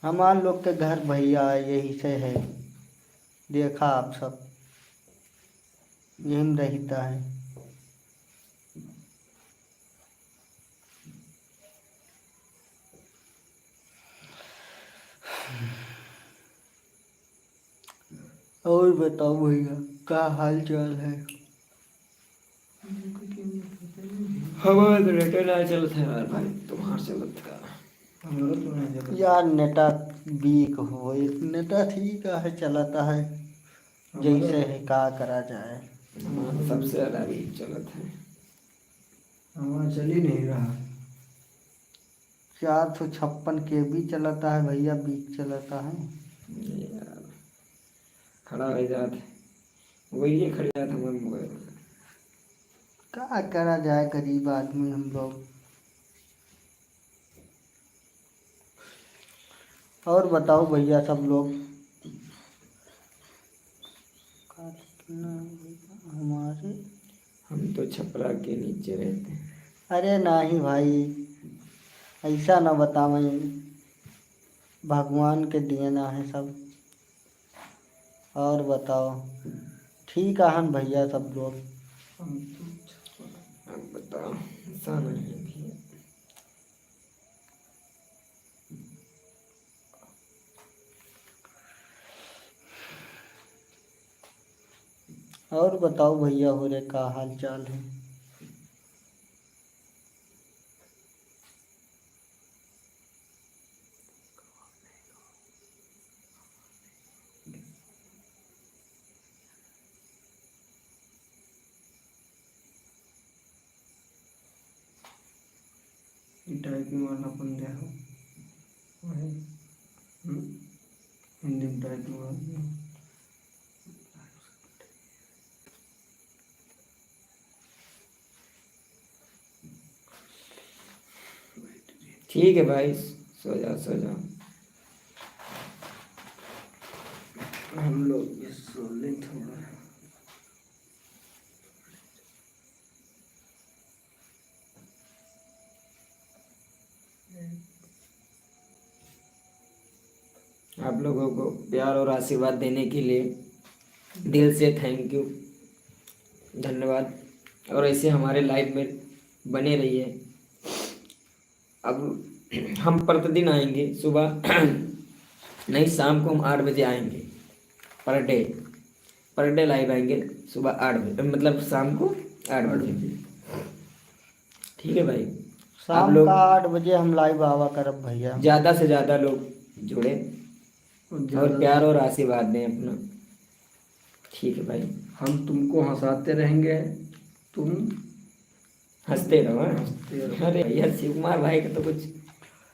हमारे लोग के घर भैया यही से है, देखा आप सब, यही में रहता है। और बताओ भैया क्या हाल चाल है। हमारा तो रिटर्न आ चलता है यार भाई, तुम्हारे चलत का हमारा तो नहीं चलता यार नेटा वीक हो, नेटा ठीक है चलाता है, जैसे है का करा जाए। हमारा सबसे ज्यादा भी चलत है। हमारा चल ही नहीं रहा। 456 KB चलाता है भैया, वीक चलाता है। यार खड़ा हो जात वही खड़ जात हमारे मोबाइल। क्या करा जाए, गरीब आदमी हम लोग। और बताओ भैया सब लोग। हमारे हम तो छपरा के नीचे रहते हैं। अरे नहीं भाई, ऐसा ना बतावें, भगवान के देना है सब। और बताओ, ठीक है हम भैया सब लोग। अब बताओ ऐसा नहीं है भैया। और बताओ भैया हो रे का हाल चाल है। टाइपिंग वाला बंदे हो वही, हिंदी में टाइपिंग वाला। ठीक है भाई, सो जाओ सो जाओ। हम लोग भी सो लें थोड़ा। आप लोगों को प्यार और आशीर्वाद देने के लिए दिल से थैंक यू, धन्यवाद। और ऐसे हमारे लाइफ में बने रहिए। अब हम प्रतिदिन आएंगे सुबह नहीं शाम को हम 8 बजे आएंगे। पर डे लाइव आएंगे सुबह 8 बजे, मतलब शाम को 8 बजे। ठीक है भाई, आप शाम लोग का 8 बजे हम लाइव आवा करब भैया। ज़्यादा से ज़्यादा लोग जुड़े और प्यार और आशीर्वाद दें अपना। ठीक है भाई, हम तुमको हंसाते रहेंगे, तुम हंसते रहो। हाँ? हंसते रहो। अरे भैया शिव कुमार भाई का तो कुछ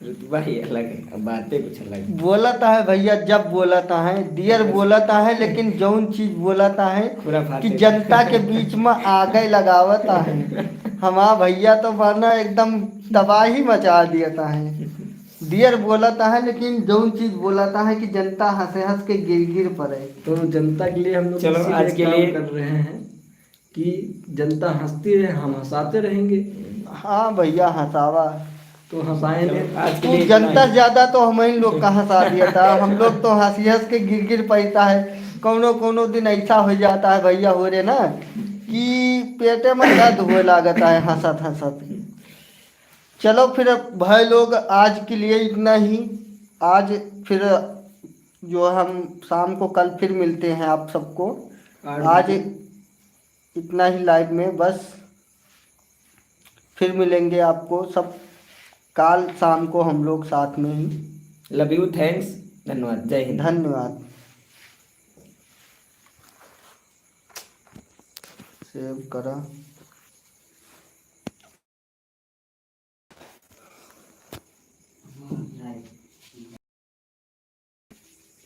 रुतबा ही अलग है, अब बातें कुछ अलग है। बोलता है भैया, जब बोलता है डियर बोलता है, लेकिन जौन चीज बोलता है खुराफाते कि जनता के बीच में आगे लगावता है। हमारा भैया तो वरना एकदम तबाही मचा देता है। डियर बोलता है, लेकिन जौन चीज बोलता है कि जनता हंसे हंस के गिर गिर पड़े। तो जनता के लिए हम लोग चलो, इसीलिए आज के काम लिए कर रहे हैं कि जनता हंसती रहे, हम हंसाते रहेंगे। हाँ भैया हंसावा, तो हंसाएंगे। चलो, आज के तू लिए इतना जनता ही। ज्यादा तो हम ही लोग का हंसा दिया था। हम लोग तो हंसी हंस के गिर गिर पैसा है। कोनो कोनो दिन ऐसा हो जाता है भैया हो रे ना कि पेटे में दर्द हुए लागता है हंसत हंसत। चलो फिर भाई लोग, आज के लिए इतना ही। आज फिर जो हम शाम को कल फिर मिलते हैं आप सबको। 8 आज बजे। इतना ही लाइव में बस, फिर मिलेंगे आपको सब काल शाम को हम लोग साथ में ही। लव यू, थैंक्स, धन्यवाद, जय हिंद। धन्यवाद। सेव करा।